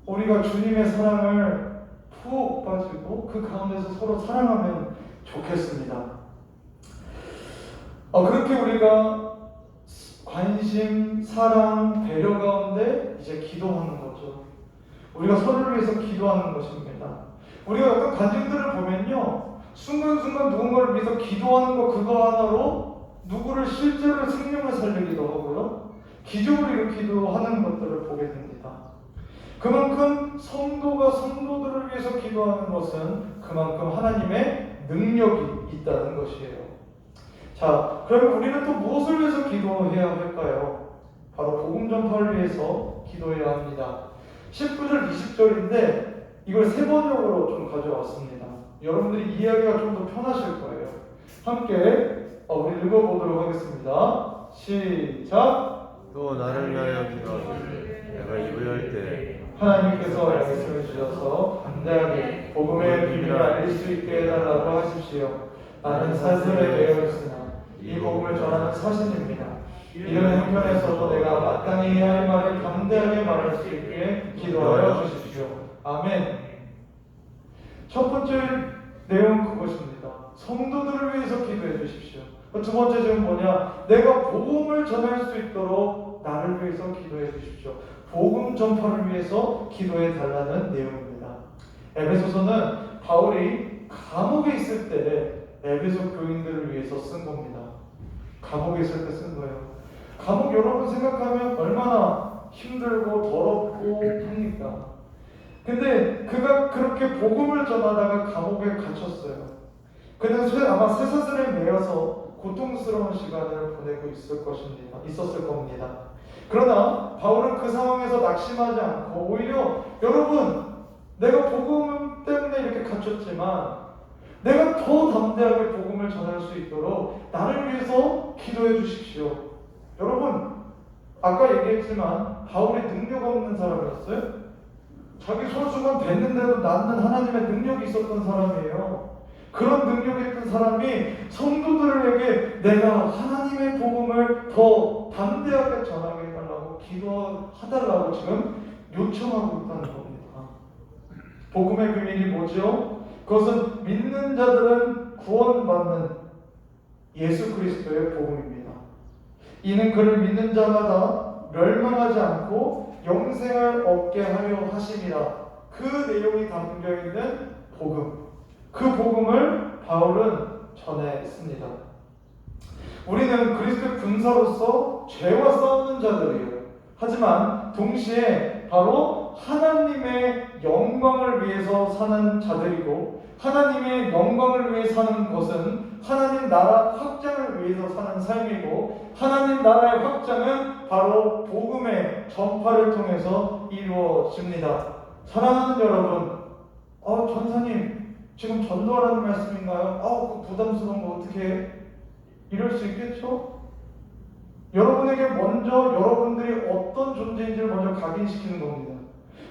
우리가 주님의 사랑을 푹 빠지고 그 가운데서 서로 사랑하면 좋겠습니다. 그렇게 우리가 관심, 사랑, 배려 가운데 이제 기도하는 거죠. 우리가 서로를 위해서 기도하는 것입니다. 우리가 어떤 간증들을 보면요, 순간순간 누군가를 위해서 기도하는 거 그거 하나로 누구를 실제로 생명을 살리기도 하고요, 기적을 일으키기도 하는 것들을 보게 됩니다. 그만큼 성도가 성도들을 위해서 기도하는 것은 그만큼 하나님의 능력이 있다는 것이에요. 자, 그러면 우리는 또 무엇을 위해서 기도해야 할까요? 바로 복음 전파를 위해서 기도해야 합니다. 19절, 20절인데 이걸 세 번역으로 좀 가져왔습니다. 여러분들이 이해하기가 좀 더 편하실 거예요. 함께 우리 읽어보도록 하겠습니다. 시작! 또 나를 위하여 기도하길 내가 입을 열 때 하나님께서 말씀을 주셔서 담대하게 복음의 비밀을 알릴 수 있게 해달라고 하십시오. 나는 사슬에 매여 있으나 이 복음을 전하는 사신입니다. 이런 형편에서도 내가 마땅히 해야 할 말을 담대하게 말할 수 있게 기도하여 주십시오. 아멘. 첫 번째 내용 그것입니다. 성도들을 위해서 기도해 주십시오. 두 번째 지금 뭐냐? 내가 복음을 전할 수 있도록 나를 위해서 기도해 주십시오. 복음 전파를 위해서 기도해 달라는 내용입니다. 에베소서는 바울이 감옥에 있을 때 에베소 교인들을 위해서 쓴 겁니다. 감옥에 있을 때 쓴 거예요. 감옥 여러분 생각하면 얼마나 힘들고 더럽고 합니까? 근데 그가 그렇게 복음을 전하다가 감옥에 갇혔어요. 그는 아마 쇠사슬에 매여서 고통스러운 시간을 보내고 있었을 겁니다. 그러나 바울은 그 상황에서 낙심하지 않고 오히려 여러분, 내가 복음 때문에 이렇게 갇혔지만 내가 더 담대하게 복음을 전할 수 있도록 나를 위해서 기도해 주십시오. 여러분, 아까 얘기했지만 바울이 능력 없는 사람이었어요? 자기 손수건 뱉는데도 낳는 하나님의 능력이 있었던 사람이에요. 그런 능력이 있던 사람이 성도들에게 내가 하나님의 복음을 더 담대하게 전하게 해달라고 기도해달라고 지금 요청하고 있다는 겁니다. 복음의 비밀이 뭐죠? 그것은 믿는 자들은 구원받는 예수 그리스도의 복음입니다. 이는 그를 믿는 자마다 멸망하지 않고 영생을 얻게 하려 하심이라. 그 내용이 담겨있는 복음, 그 복음을 바울은 전했습니다. 우리는 그리스도의 군사로서 죄와 싸우는 자들이에요. 하지만 동시에 바로 하나님의 영광을 위해서 사는 자들이고, 하나님의 영광을 위해 사는 것은 하나님 나라 확장을 위해서 사는 삶이고, 하나님 나라의 확장은 바로 복음의 전파를 통해서 이루어집니다. 사랑하는 여러분, 전사님 지금 전도하라는 말씀인가요? 그 부담스러운 거 어떻게 해? 이럴 수 있겠죠? 여러분에게 먼저 여러분들이 어떤 존재인지를 먼저 각인시키는 겁니다.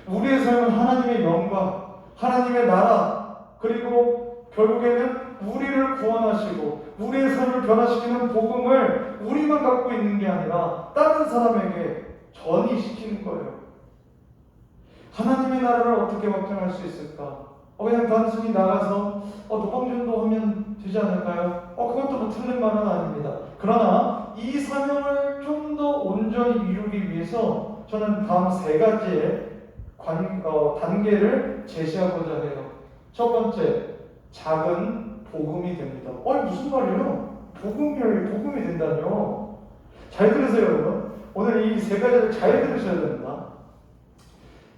우리의 삶은 하나님의 영광, 하나님의 나라, 그리고 결국에는 우리를 구원하시고 우리의 삶을 변화시키는 복음을 우리만 갖고 있는 게 아니라 다른 사람에게 전이시키는 거예요. 하나님의 나라를 어떻게 확장할 수 있을까? 그냥 단순히 나가서 노방전도 하면 되지 않을까요? 그것도 뭐 틀린 말은 아닙니다. 그러나 이 사명을 좀 더 온전히 이루기 위해서 저는 다음 세 가지의 단계를 제시하고자 해요. 첫 번째, 작은 복음이 됩니다. 무슨 말이에요? 복음이 된다뇨? 잘 들으세요, 여러분. 오늘 이 세 가지를 잘 들으셔야 됩니다.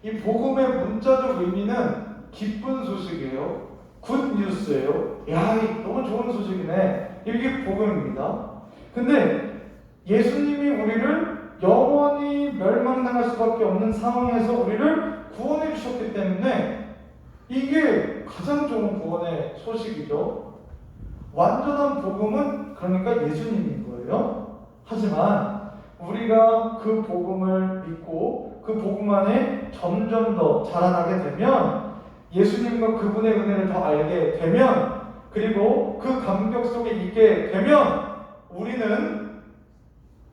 이 복음의 문자적 의미는 기쁜 소식이에요. 굿 뉴스예요. 야, 너무 좋은 소식이네. 이게 복음입니다. 근데 예수님이 우리를 영원히 멸망당할 수밖에 없는 상황에서 우리를 구원해 주셨기 때문에 이게 가장 좋은 구원의 소식이죠. 완전한 복음은 그러니까 예수님인 거예요. 하지만 우리가 그 복음을 믿고 그 복음 안에 점점 더 자라나게 되면, 예수님과 그분의 은혜를 더 알게 되면, 그리고 그 감격 속에 있게 되면 우리는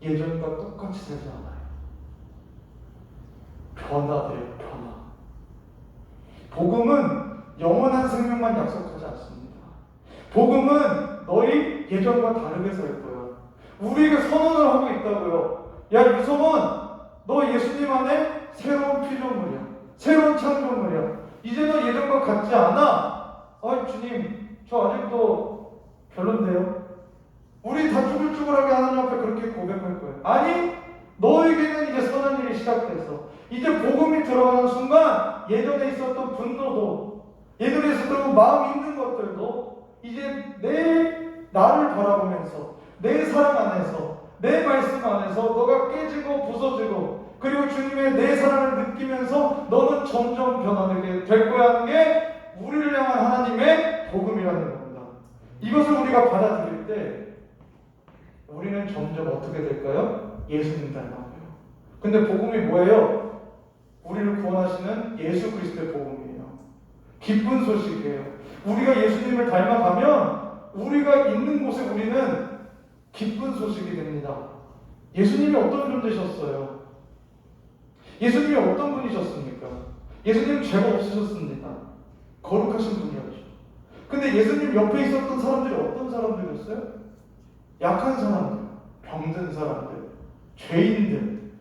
예전과 똑같이 되지 않아요. 변화돼요. 변화. 복음은 영원한 생명만 약속하지 않습니다. 복음은 너희 예전과 다르게 살 거야. 우리에게 선언을 하고 있다고요. 야, 유성원, 너 예수님 안에 새로운 피조물이야. 새로운 창조물이야. 이제 너 예전과 같지 않아. 주님, 저 아직도 별론데요. 우리 다 쭈글쭈글하게 하나님 앞에 그렇게 고백할 거예요. 아니, 너에게는 이제 선한 일이 시작돼서 이제 복음이 들어가는 순간 예전에 있었던 분노도, 예전에 있었던 마음 있는 것들도 이제 나를 바라보면서 내 사랑 안에서, 내 말씀 안에서 너가 깨지고 부서지고, 그리고 주님의 내 사랑을 느끼면서 너는 점점 변화되게 될 거야 하는 게 우리를 향한 하나님의 복음이라는 겁니다. 이것을 우리가 받아들일 때 우리는 점점 어떻게 될까요? 예수님 닮아가요. 근데 복음이 뭐예요? 우리를 구원하시는 예수 그리스도의 복음이에요. 기쁜 소식이에요. 우리가 예수님을 닮아가면 우리가 있는 곳에 우리는 기쁜 소식이 됩니다. 예수님이 어떤 존재셨어요? 예수님이 어떤 분이셨습니까? 예수님 죄가 없으셨습니다. 거룩하신 분이었죠. 근데 예수님 옆에 있었던 사람들이 어떤 사람들이었어요? 약한 사람들, 병든 사람들, 죄인들.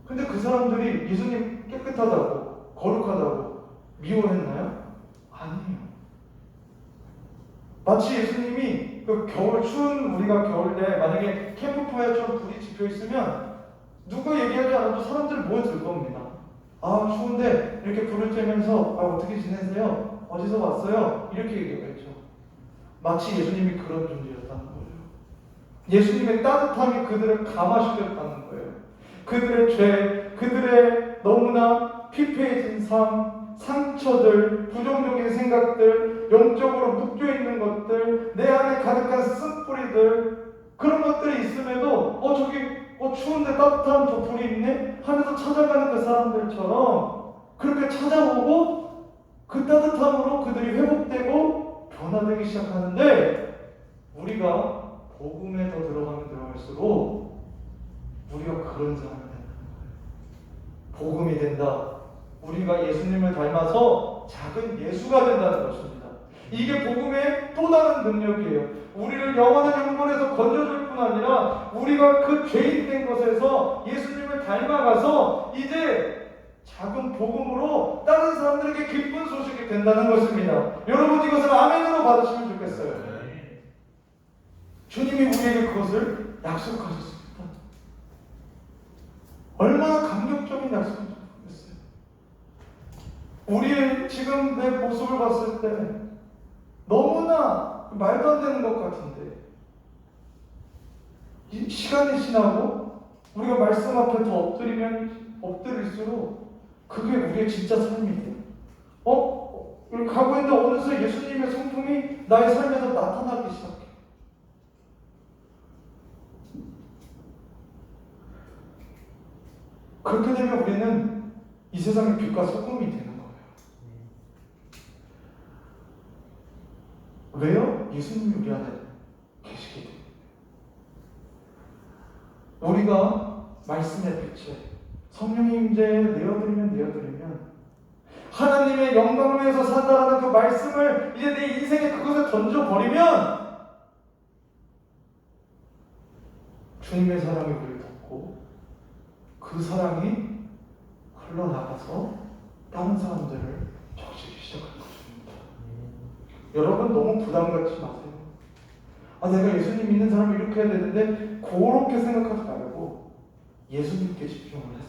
근데 그 사람들이 예수님 깨끗하다고, 거룩하다고 미워했나요? 아니에요. 마치 예수님이 그 겨울, 추운 우리가 겨울에 만약에 캠프파이어처럼 불이 지펴 있으면 누가 얘기하지 않아도 사람들 모여들 겁니다. 추운데 이렇게 불을 쬐면서 어떻게 지내세요? 어디서 왔어요? 이렇게 얘기하겠죠. 마치 예수님이 그런 존재였다는 거예요. 예수님의 따뜻함이 그들을 감화시켰다는 거예요. 그들의 죄, 그들의 너무나 피폐해진 삶, 상처들, 부정적인 생각들, 영적으로 묶여있는 것들, 내 안에 가득한 쓴뿌리들, 그런 것들이 있음에도 추운데 따뜻한 저 불이 있네? 하면서 찾아가는 그 사람들처럼 그렇게 찾아보고 그 따뜻함으로 그들이 회복되고 변화되기 시작하는데, 우리가 복음에 더 들어가면 들어갈수록 우리가 그런 사람이 된다는 거예요. 복음이 된다. 우리가 예수님을 닮아서 작은 예수가 된다는 것입니다. 이게 복음의 또 다른 능력이에요. 우리를 영원한 형벌에서 건져줄 뿐 아니라 우리가 그 죄인 된 것에서 예수님을 닮아가서 이제 작은 복음으로 다른 사람들에게 기쁜 소식이 된다는 것입니다. 여러분, 이것을 아멘으로 받으시면 좋겠어요. 주님이 우리에게 그것을 약속하셨습니다. 얼마나 감격적인 약속인지 모르겠어요. 우리의 지금 내 모습을 봤을 때 너무나 말도 안 되는 것 같은데, 이 시간이 지나고 우리가 말씀 앞에 더 엎드릴수록 그게 우리의 진짜 삶이 돼요. 이렇게 가고 있는데 어느새 예수님의 성품이 나의 삶에서 나타나기 시작해. 그렇게 되면 우리는 이 세상의 빛과 소금이 되는 거예요. 왜요? 예수님이 우리 안에 계시기 때문에. 우리가 말씀의 빛에 성령의 임재에 내어드리면 하나님의 영광을 위해서 산다라는 그 말씀을 이제 내 인생에 그것을 던져버리면 주님의 사랑이 우리를 덮고 그 사랑이 흘러나가서 다른 사람들을 적시기 시작할 것입니다. 여러분 너무 부담 갖지 마세요. 내가 예수님 믿는 사람이 이렇게 해야 되는데 그렇게 생각하지 말고 예수님께 집중을 하세요.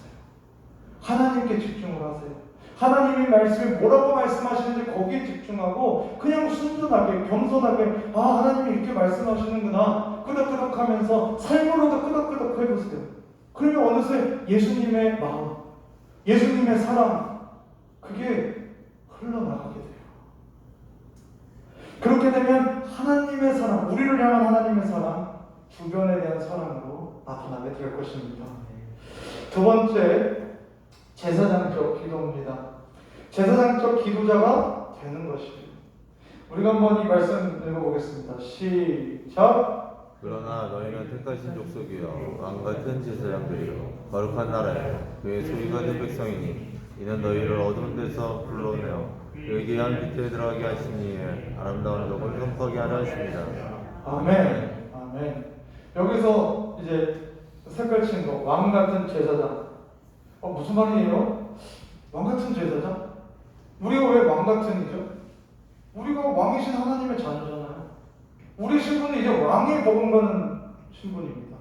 하나님께 집중을 하세요. 하나님의 말씀이 뭐라고 말씀하시는지 거기에 집중하고 그냥 순전하게 겸손하게 하나님이 이렇게 말씀하시는구나 끄덕끄덕하면서 삶으로도 끄덕끄덕 해보세요. 그러면 어느새 예수님의 마음, 예수님의 사랑 그게 흘러나가게 돼요. 그렇게 되면 하나님의 사랑, 우리를 향한 하나님의 사랑, 주변에 대한 사랑으로 나타나게 될 것입니다. 두 번째, 제사장적 기도입니다. 제사장적 기도자가 되는 것입니다. 우리가 한번 이 말씀 읽어보겠습니다. 시작. 그러나 너희는 택하신 족속이여 왕같은 제사장들이여 거룩한 나라여 그의 소유가 된 백성이니 이는 너희를 어두운 데서 불러내어 회개한 빛에 들어가게 하시니 아름다운 덕을 선포하게 하려 하십니다. 아멘. 아멘. 여기서 이제 색깔 친 거, 왕같은 제사장. 무슨 말이에요? 왕같은 제사장? 우리가 왜 왕같은이죠? 우리가 왕이신 하나님의 자녀잖아요. 우리 신분은 이제 왕에 버금가는 신분입니다.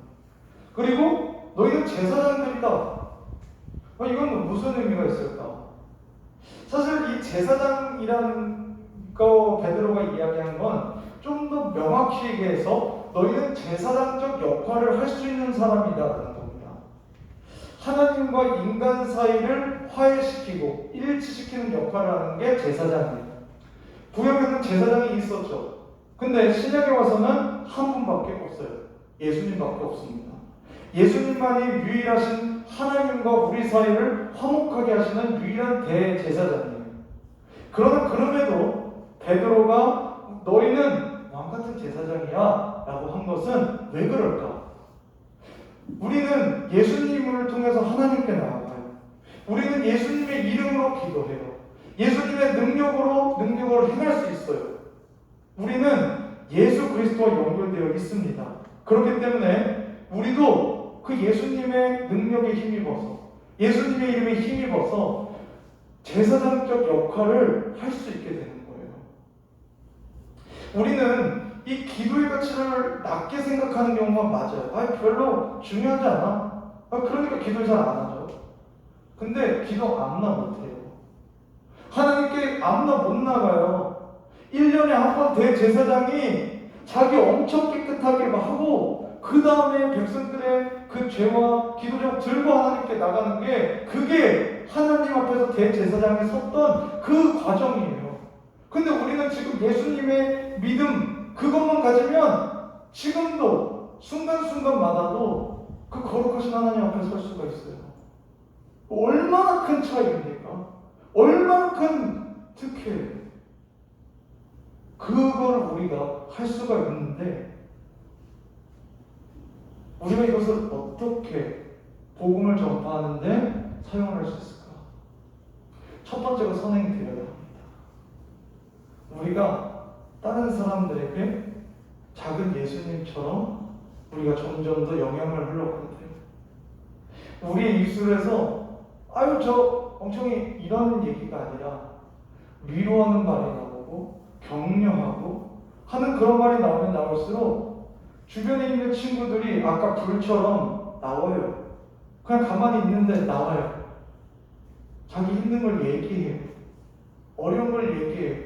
그리고 너희는 제사장들이다. 이건 무슨 의미가 있을까? 사실 이 제사장이라는 거 베드로가 이야기한 건 좀 더 명확히 얘기해서 너희는 제사장적 역할을 할 수 있는 사람이다라는 겁니다. 하나님과 인간 사이를 화해시키고 일치시키는 역할을 하는 게 제사장입니다. 구약에는 제사장이 있었죠. 근데 신약에 와서는 한 분밖에 없어요. 예수님밖에 없습니다. 예수님만이 유일하신 하나님과 우리 사이를 화목하게 하시는 유일한 대제사장이에요. 그럼에도 베드로가 너희는 왕같은 제사장이야 라고 한 것은 왜 그럴까? 우리는 예수님을 통해서 하나님께 나아가요. 우리는 예수님의 이름으로 기도해요. 예수님의 능력을 행할 수 있어요. 우리는 예수 그리스도와 연결되어 있습니다. 그렇기 때문에 우리도 그 예수님의 능력에 힘입어서 예수님의 이름에 힘입어서 제사장적 역할을 할 수 있게 되는 거예요. 우리는 이 기도의 가치를 낮게 생각하는 경우가 맞아요. 별로 중요하지 않아. 그러니까 기도를 잘 안 하죠. 근데 기도 아무나 못해요. 하나님께 아무나 못 나가요. 1년에 한 번 대제사장이 자기 엄청 깨끗하게 하고 그 다음에 백성들의 그 죄와 기도적 들고 하나님께 나가는 게 그게 하나님 앞에서 대제사장이 섰던 그 과정이에요. 근데 우리는 지금 예수님의 믿음 그것만 가지면 지금도 순간순간마다도 그 거룩하신 하나님 앞에 설 수가 있어요. 얼마나 큰 차이입니까? 얼마나 큰 특혜예요. 그걸 우리가 할 수가 있는데 우리가 이것을 어떻게 복음을 전파하는데 사용할 수 있을까? 첫 번째가 선행이 되어야 합니다. 우리가 다른 사람들에게 작은 예수님처럼 우리가 점점 더 영향을 흘러가게 돼요. 우리의 입술에서 저 엉청이 이런 얘기가 아니라 위로하는 말이 나오고 격려하고 하는 그런 말이 나오면 나올수록 주변에 있는 친구들이 아까 불처럼 나와요. 그냥 가만히 있는데 나와요. 자기 힘든 걸 얘기해요. 어려운 걸 얘기해요.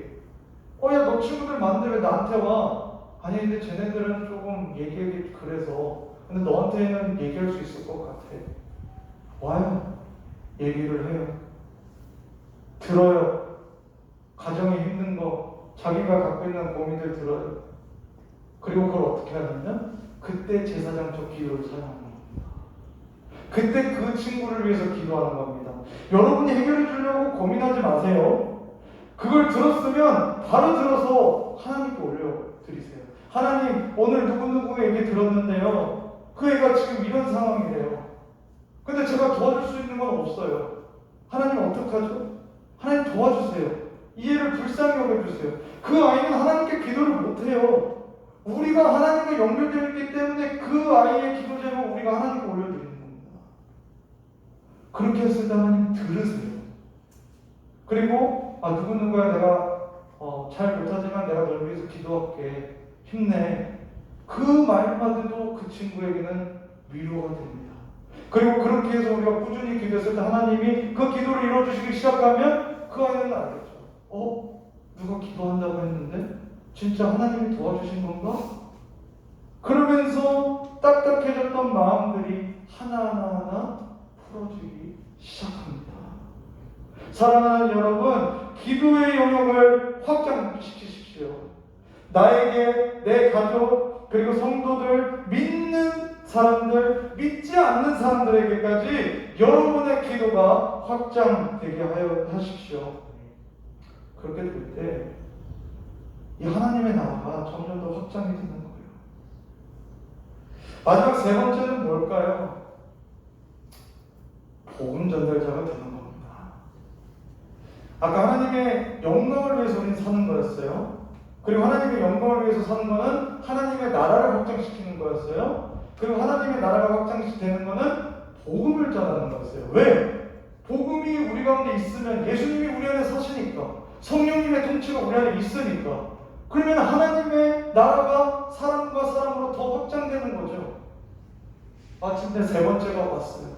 야, 너 친구들 많은데 왜 나한테 와? 아니, 근데 쟤네들은 조금 얘기하기 그래서. 근데 너한테는 얘기할 수 있을 것 같아. 와요. 얘기를 해요. 들어요. 가정에 힘든 거, 자기가 갖고 있는 고민들 들어요. 그리고 그걸 어떻게 하냐면 그때 제사장적 기도를 사용하는 겁니다. 그때 그 친구를 위해서 기도하는 겁니다. 여러분이 해결해 주려고 고민하지 마세요. 그걸 들었으면 바로 들어서 하나님께 올려드리세요. 하나님, 오늘 누구누구 얘기 들었는데요. 그 애가 지금 이런 상황이래요. 근데 제가 도와줄 수 있는 건 없어요. 하나님 어떡하죠? 하나님 도와주세요. 이 애를 불쌍히 여겨주세요. 그 아이는 하나님께 기도를 못해요. 우리가 하나님과 연결되어 있기 때문에 그 아이의 기도 제목 우리가 하나님께 올려드리는 겁니다. 그렇게 했을 때 하나님 들으세요. 그리고 누구누구야 내가 잘 못하지만 내가 널 위해서 기도할게. 힘내. 그 말만 해도 그 친구에게는 위로가 됩니다. 그리고 그렇게 해서 우리가 꾸준히 기도했을 때 하나님이 그 기도를 이뤄주시기 시작하면 그 아이는 알겠죠. 누가 기도한다고 했는데 진짜 하나님이 도와주신 건가? 그러면서 딱딱해졌던 마음들이 하나하나 풀어지기 시작합니다. 사랑하는 여러분, 기도의 영역을 확장시키십시오. 나에게, 내 가족, 그리고 성도들, 믿는 사람들, 믿지 않는 사람들에게까지 여러분의 기도가 확장되게 하십시오. 그렇게 될 때 이 하나님의 나라가 점점 더 확장이 되는 거예요. 마지막 세 번째는 뭘까요? 복음 전달자가 되는 겁니다. 아까 하나님의 영광을 위해서 우리는 사는 거였어요. 그리고 하나님의 영광을 위해서 사는 거는 하나님의 나라를 확장시키는 거였어요. 그리고 하나님의 나라가 확장되는 거는 복음을 전하는 거였어요. 왜? 복음이 우리 가운데 있으면 예수님이 우리 안에 사시니까, 성령님의 통치가 우리 안에 있으니까, 그러면 하나님의 나라가 사람과 사람으로 더 확장되는 거죠. 마침내 세 번째가 왔어요.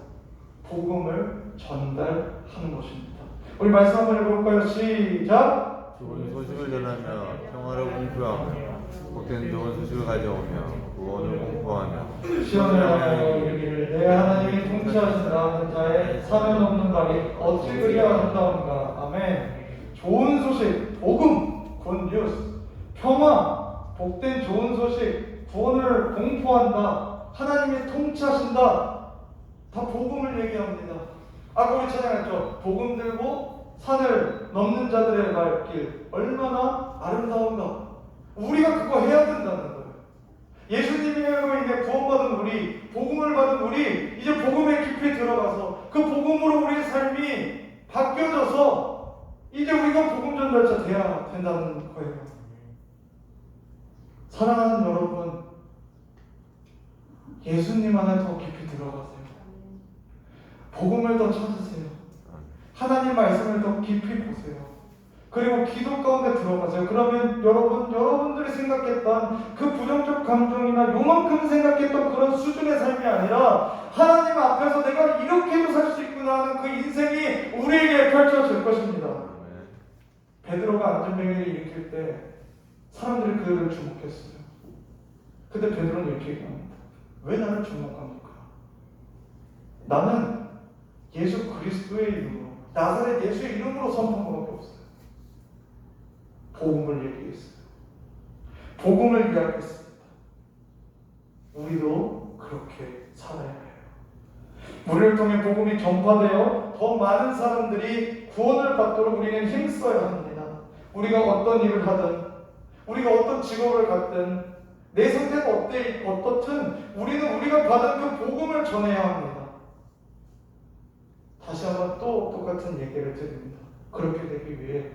복음을 전달하는 것입니다. 우리 말씀 한번 읽어볼까요? 시작! 좋은 소식을 전하며 평화를 공표하며 복된 좋은 소식을 가져오며 구원을 공포하며 시원하여 이르기를 내 하나님이 통치하신다 하는 자의 사면 없는 말이 어찌 그리 아름다운가. 아멘. 좋은 소식, 복음, 굿뉴스, 평화, 복된 좋은 소식, 구원을 공포한다, 하나님이 통치하신다, 다 복음을 얘기합니다. 아까 우리 찬양했죠. 복음 들고 산을 넘는 자들의 발길 얼마나 아름다운가. 우리가 그거 해야 된다는 거예요. 예수님으로 인해 구원받은 우리, 복음을 받은 우리, 이제 복음의 깊이 들어가서 그 복음으로 우리의 삶이 바뀌어져서 이제 우리가 복음 전달자 돼야 된다는 거예요. 사랑하는 여러분, 예수님 안에 더 깊이 들어가세요. 복음을 더 찾으세요. 하나님 말씀을 더 깊이 보세요. 그리고 기도 가운데 들어가세요. 그러면 여러분들이 생각했던 그 부정적 감정이나 요만큼 생각했던 그런 수준의 삶이 아니라 하나님 앞에서 내가 이렇게도 살 수 있구나 하는 그 인생이 우리에게 펼쳐질 것입니다. 베드로가 안전뱅이를 일으킬 때 사람들이 그를 주목했어요. 그때 베드로는 이렇게 얘기합니다. 왜 나를 주목합니까? 나는 예수 그리스도의 이름으로, 나사렛 예수의 이름으로 선포한 것밖에 없어요. 복음을 얘기했어요. 복음을 이야기했습니다. 우리도 그렇게 살아야 해요. 우리를 통해 복음이 전파되어 더 많은 사람들이 구원을 받도록 우리는 힘써야 합니다. 우리가 어떤 일을 하든, 우리가 어떤 직업을 갖든, 내 상태가 어떻든 우리는 우리가 받은 그 복음을 전해야 합니다. 다시 한번 또 똑같은 얘기를 드립니다. 그렇게 되기 위해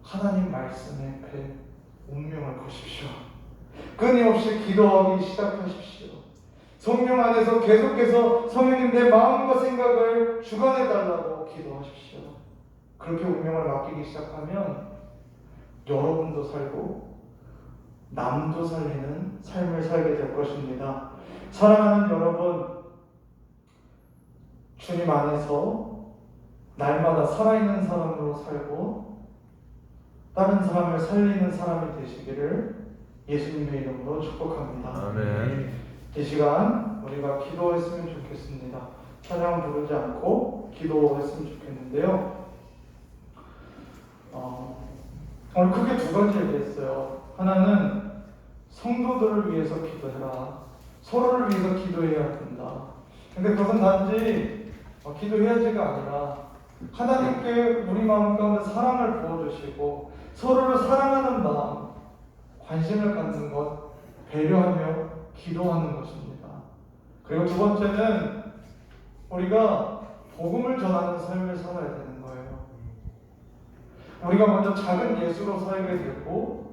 하나님 말씀에 배 운명을 거십시오. 끊임없이 기도하기 시작하십시오. 성령 안에서 계속해서 성령님 내 마음과 생각을 주관해달라고 기도하십시오. 그렇게 운명을 맡기기 시작하면 여러분도 살고 남도 살리는 삶을 살게 될 것입니다. 사랑하는 여러분, 주님 안에서 날마다 살아있는 사람으로 살고 다른 사람을 살리는 사람이 되시기를 예수님의 이름으로 축복합니다. 아멘. 이 시간 우리가 기도했으면 좋겠습니다. 찬양 부르지 않고 기도했으면 좋겠는데요. 오늘 크게 두 가지 얘기했어요. 하나는 성도들을 위해서 기도해라. 서로를 위해서 기도해야 된다. 근데 그것은 단지 기도해야지가 아니라 하나님께 우리 마음 가운데 사랑을 부어주시고 서로를 사랑하는 마음, 관심을 갖는 것, 배려하며 기도하는 것입니다. 그리고 두 번째는 우리가 복음을 전하는 삶을 살아야 되는 거예요. 우리가 먼저 작은 예수로 살게 되고,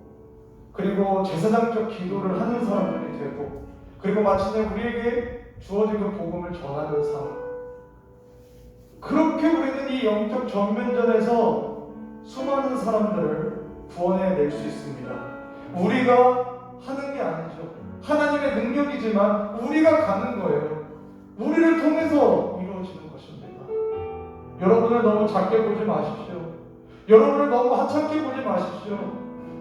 그리고 제사장적 기도를 하는 사람들이 되고, 그리고 마침내 우리에게 주어진 그 복음을 전하는 삶. 그렇게 우리는 이 영적 전면전에서 수많은 사람들을 구원해낼 수 있습니다. 우리가 하는 게 아니죠. 하나님의 능력이지만 우리가 가는 거예요. 우리를 통해서 이루어지는 것입니다. 여러분을 너무 작게 보지 마십시오. 여러분을 너무 하찮게 보지 마십시오.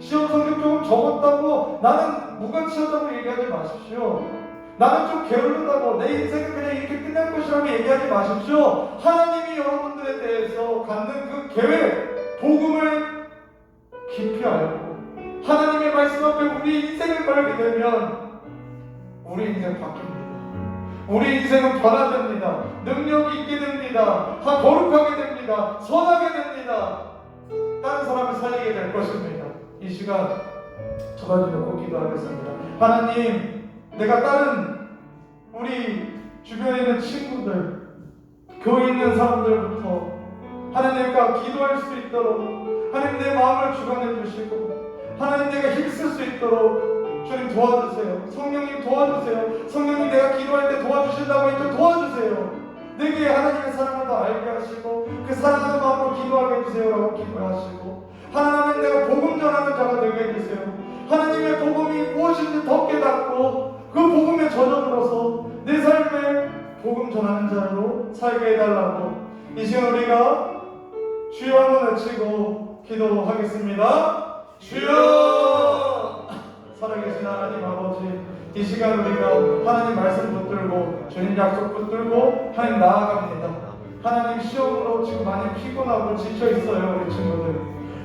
시험 성적 조금 적었다고 나는 무가치하다고 얘기하지 마십시오. 나는 좀 게으르다고 내 인생은 그냥 이렇게 끝날 것이라고 얘기하지 마십시오. 하나님이 여러분들에 대해서 갖는 그 계획, 복음을 깊이 알고 하나님의 말씀 앞에 우리 인생을 걸게 되면 우리 인생 바뀝니다. 우리 인생은 변화됩니다. 능력이 있게 됩니다. 거룩하게 됩니다. 선하게 됩니다. 다른 사람을 살리게 될 것입니다. 이 시간 저가지 놓고 기도하겠습니다. 하나님, 내가 다른 우리 주변에 있는 친구들, 교회에 있는 사람들부터 하나님과 기도할 수 있도록 하나님 내 마음을 주관해 주시고 하나님 내가 힘쓸 수 있도록 주님 도와주세요. 성령님 도와주세요. 성령님 내가 기도할 때 도와주신다고 했죠. 도와주세요. 내게 하나님의 사랑을 더 알게 하시고 그 사랑하는 마음으로 기도하게 해주세요라고 기도하시고 하나님 내가 복음 전하는 자가 되게 해주세요. 하나님의 복음이 무엇인지 더 깨닫고 그 복음의 저녁으로서 내 삶에 복음 전하는 자로 살게 해달라고 이 시간 우리가 주여 한번 외치고 기도하겠습니다. 주여! 살아계신 하나님 아버지, 이 시간 우리가 하나님 말씀 붙들고 주님 약속 붙들고 하나님 나아갑니다. 하나님 시험으로 지금 많이 피곤하고 지쳐있어요 우리 친구들.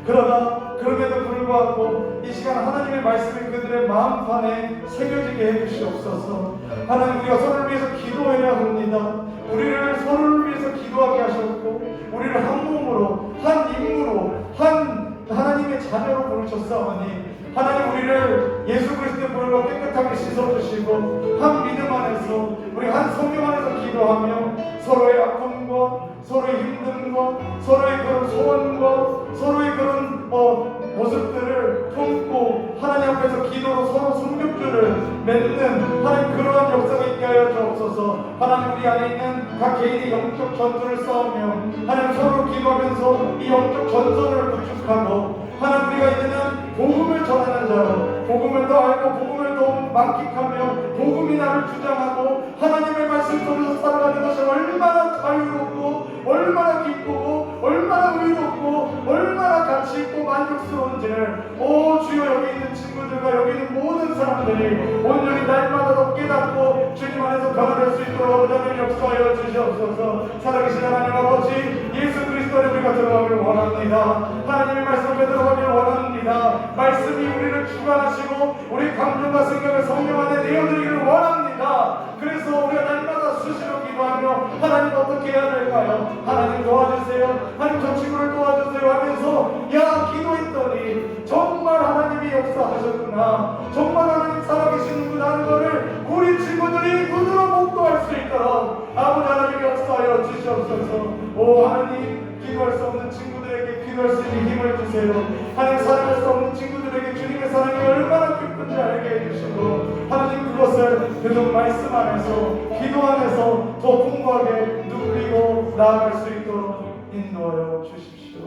그러나 그럼에도 불구하고 이 시간 하나님의 말씀이 그들의 마음판에 새겨지게 해주시옵소서. 하나님 우리가 서로를 위해서 기도해야 합니다. 우리를 서로를 위해서 기도하게 하셨고 우리를 한 몸으로 한 임무로 한 하나님의 자녀로 부르셨사오니 하나님 우리를 예수 그리스도의 보혈로 깨끗하게 씻어주시고 한 믿음 안에서 우리 한 성령 안에서 기도하며 서로의 아픔과 서로의 힘듦과 서로의 그런 소원과 서로의 그런 모습들을 품고 하나님 앞에서 기도로 서로 성격줄을 맺는 하나님 그러한 역사가 있게 하여 주옵소서. 하나님 우리 안에 있는 각 개인의 영적 전투를 싸우며 하나님 서로 기도하면서 이 영적 전선을 구축하고 하나님 우리가 이제는 복음을 전하는 자로 복음을 더 알고 복음을 더 만끽하며 복음이 나를 주장하고 하나님의 말씀 속에서 살아가는 것이 얼마나 자유롭고 얼마나 기쁘고 얼마나 의롭고 얼마나 가치 있고 만족스러운지를 주여 여기 있는 친구들과 여기 있는 모든 사람들이 온전히 날마다 더 깨닫고 주님 안에서 변화될 수 있도록 하나님 역사하여 주시옵소서. 살아계신 하나님 아버지 예수 그리스도를 우리가 들어가길 원합니다. 하나님의 말씀 앞에 들어가길 원합니다. 말씀이 우리를 주관하시고 우리 감정과 생각을 성령 안에 내어드리기를 원합니다. 그래서 우리가 날마다 수시로 기도하며 하나님 어떻게 해야 될까요? 하나님 도와주세요. 하나님 저 친구를 도와주세요 하면서 야 기도했더니 정말 하나님이 역사하셨구나. 정말 하나님 살아계시는구나 하는 것을 우리 친구들이 눈으로 목도할 수 있도록 아버지 하나님 역사하여 주시옵소서. 오 하나님 기도할 수 없는 친구들에게 기도할 수 있는 힘을 주세요. 하나님 사랑할 수 없는 친구들에게 주님의 사랑이 얼마나 깊은지 알게 해주시고 하나님 그것을 계속 말씀 안에서 기도 안에서 더 풍부하게 누리고 나아갈 수 있도록 인도하여 주십시오.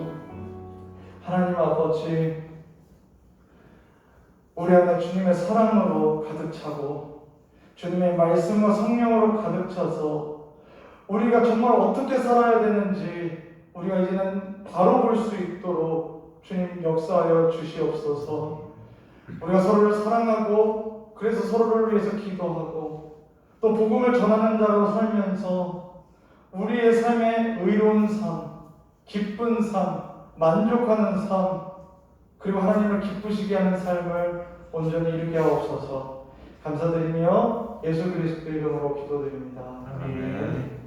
하나님 아버지 우리 안에 주님의 사랑으로 가득 차고 주님의 말씀과 성령으로 가득 차서 우리가 정말 어떻게 살아야 되는지 우리가 이제는 바로 볼 수 있도록 주님 역사하여 주시옵소서. 우리가 서로를 사랑하고 그래서 서로를 위해서 기도하고 또 복음을 전하는 자로 살면서 우리의 삶에 의로운 삶, 기쁜 삶, 만족하는 삶 그리고 하나님을 기쁘시게 하는 삶을 온전히 이루게 하옵소서. 감사드리며 예수 그리스도 이름으로 기도드립니다. 아멘.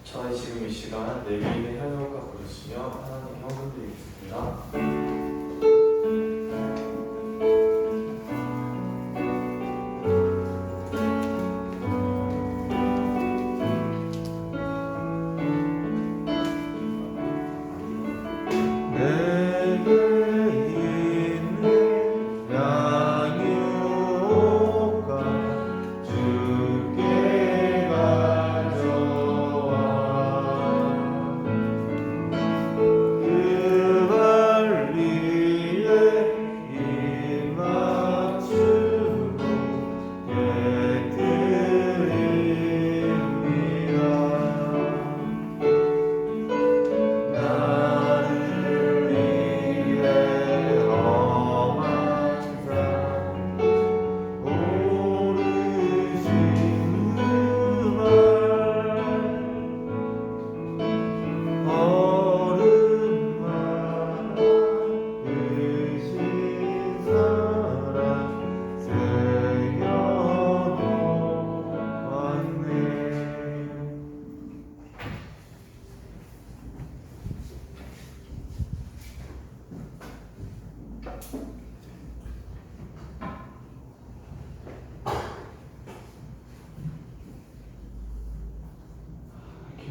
저희 지금 이 시간 레위인의 현역과 부르시며 하나님 헌금 드리겠습니다.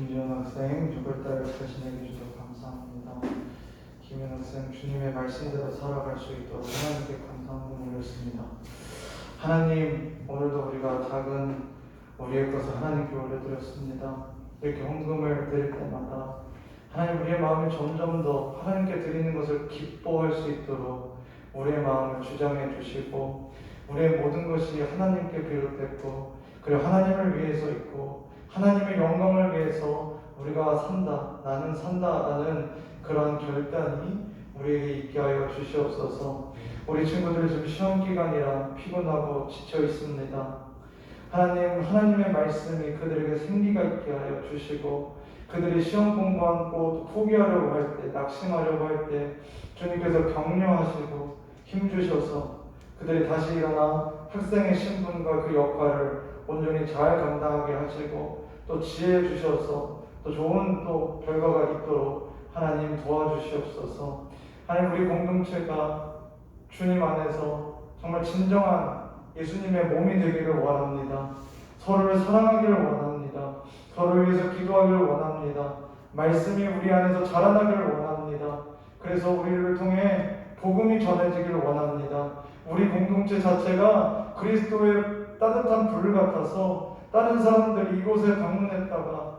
김지현 학생 6월달 자신에게 주셔서 감사합니다. 김현 학생 주님의 말씀대로 살아갈 수 있도록 하나님께 감사함을 올렸습니다. 하나님, 오늘도 우리가 작은 우리의 것을 하나님께 올려드렸습니다. 이렇게 헌금을 드릴 때마다 하나님, 우리의 마음이 점점 더 하나님께 드리는 것을 기뻐할 수 있도록 우리의 마음을 주장해 주시고, 우리의 모든 것이 하나님께 비롯됐고, 그리고 하나님을 위해서 있고 하나님의 영광을 위해서 우리가 산다, 나는 산다라는 그런 결단이 우리에게 있게 하여 주시옵소서. 우리 친구들 지금 시험 기간이라 피곤하고 지쳐 있습니다. 하나님, 하나님의 말씀이 그들에게 생기가 있게 하여 주시고, 그들이 시험 공부하고 포기하려고 할 때, 낙심하려고 할 때 주님께서 격려하시고 힘 주셔서 그들이 다시 일어나 학생의 신분과 그 역할을 온전히 잘 감당하게 하시고, 또 지혜 주셔서 또 좋은 또 결과가 있도록 하나님 도와주시옵소서. 하나님, 우리 공동체가 주님 안에서 정말 진정한 예수님의 몸이 되기를 원합니다. 서로를 사랑하기를 원합니다. 서로를 위해서 기도하기를 원합니다. 말씀이 우리 안에서 자라나기를 원합니다. 그래서 우리를 통해 복음이 전해지기를 원합니다. 우리 공동체 자체가 그리스도의 따뜻한 불 같아서 다른 사람들이 이곳에 방문했다가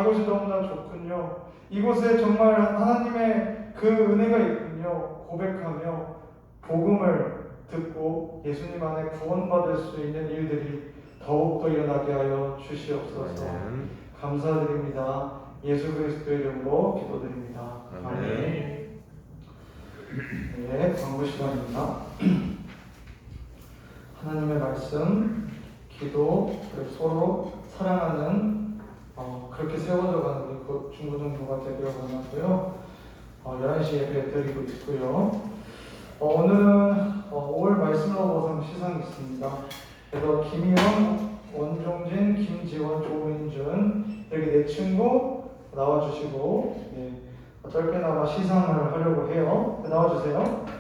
이곳이 너무나 좋군요, 이곳에 정말 하나님의 그 은혜가 있군요 고백하며 복음을 듣고 예수님 안에 구원받을 수 있는 일들이 더욱더 일어나게 하여 주시옵소서. 감사드립니다. 예수 그리스도의 이름으로 기도드립니다. 아멘. 네, 광고 시간입니다. 하나님의 말씀, 기도, 그리고 서로 사랑하는 그렇게 세워져가는 우리 곧 중고등부가 되기를 원하고요. 11시 예배 드리고 있고요. 오늘은 5월 말씀으로 보상 시상이 있습니다. 그래서 김희원, 원종진, 김지원, 조민준 이렇게 네 친구 나와주시고, 짧게나마 시상을 하려고 해요. 나와주세요.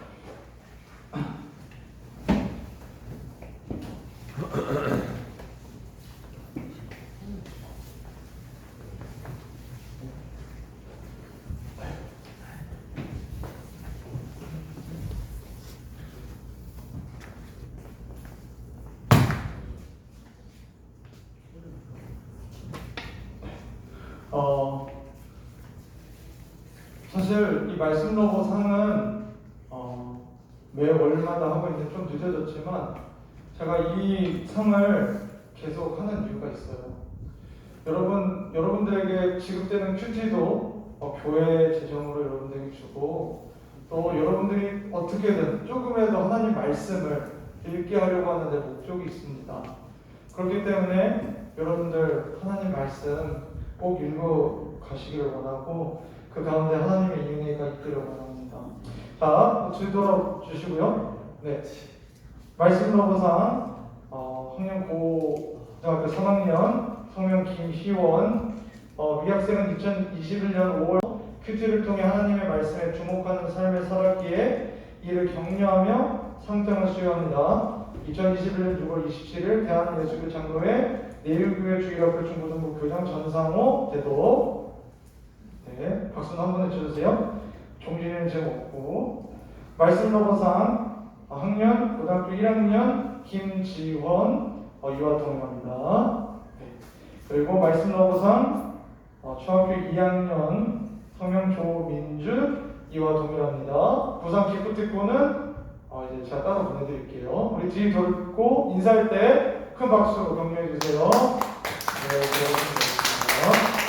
사실 이 말씀 로고 상은 매 월마다 하고 있는데 좀 늦어졌지만 제가 이 상을 계속 하는 이유가 있어요. 여러분들에게 지급되는 큐티도 교회 재정으로 여러분들에게 주고, 또 여러분들이 어떻게든 조금이라도 하나님 말씀을 읽게 하려고 하는 데 목적이 있습니다. 그렇기 때문에 여러분들 하나님 말씀 꼭 읽어 가시기를 원하고, 그 가운데 하나님의 은혜가 있기를 원합니다. 자, 뒤돌아 주시고요. 네, 말씀으로 보상 학년 고등학교 3학년 성명 김희원, 이 학생은 2021년 5월 큐티를 통해 하나님의 말씀에 주목하는 삶을 살았기에 이를 격려하며 상장을 수여합니다. 2021년 6월 27일 대한예수교 장로회 내일교회 주일학교 중고등부 교장 전상호 대도. 네, 박수는 한번 해주세요. 종진이는 제목 없고. 말씀으로 보상 학년 고등학교 1학년 김지원 이와 동행합니다. 네. 그리고 말씀으로 보상 중학교 2학년 성명 조민주 이와 동일합니다. 부상 기프티콘은 이제 제가 따로 보내드릴게요. 우리 뒤 돌고 인사할 때 큰 박수로 격려해 주세요. 네, 고맙습니다.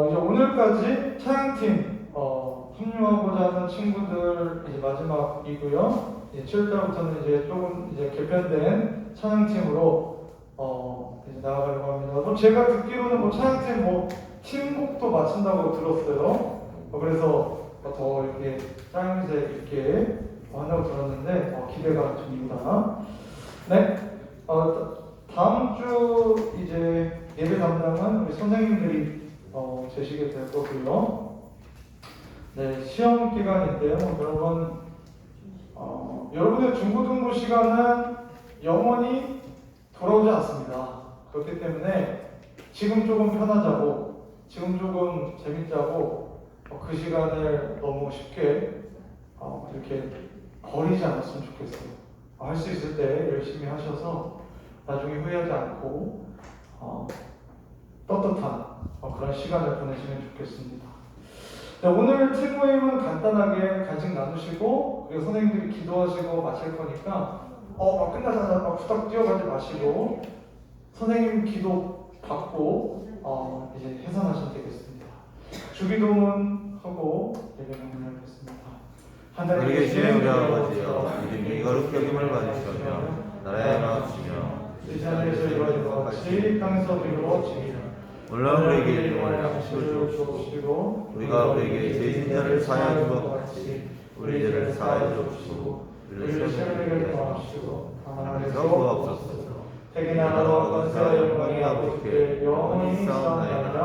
이제 오늘까지 찬양팀 합류하고자 하는 친구들 이제 마지막이고요. 7월달부터는 이제 조금 이제 개편된 찬양팀으로 이제 나아가려고 합니다. 제가 듣기로는 찬양팀 팀곡도 마친다고 들었어요. 그래서 더 이렇게 짜임새 있게 한다고 들었는데 기대가 됩니다. 네, 다음 주 이제 예배 담당은 우리 선생님들이 되시게 될 거고요. 네, 시험 기간인데요. 여러분의 중고등부 시간은 영원히 돌아오지 않습니다. 그렇기 때문에 지금 조금 편하자고, 지금 조금 재밌자고 그 시간을 너무 쉽게 이렇게 버리지 않았으면 좋겠어요. 할 수 있을 때 열심히 하셔서 나중에 후회하지 않고 떳떳한 그런 시간을 보내시면 좋겠습니다. 네, 오늘 팀 모임은 간단하게 간식 나누시고 그리고 선생님들이 기도하시고 마칠 거니까 막 끝나자마자 막 후딱 뛰어가지 마시고 선생님 기도 받고 이제 해산하시면 되겠습니다. 주기도문 하고 예배 마무리하겠습니다. 우리 계신 우리 아버지여, 이름이 거룩히 여김을 받으시며 나라의 나라시며 이 자리에서 이루어진 것 같이 땅에서도 이루어지리라. 물론 우리에게 일용할 양식을 양식을 주옵시고 우리가 우리에게 죄진 자를 사하여 준 것 같이 우리 죄를 사하여 주옵시고 우리를 시험에 도와주시고 다만 구하옵소서. 대개 나라와 권세와 영광이 아버지께 영원히 있사옵나이다.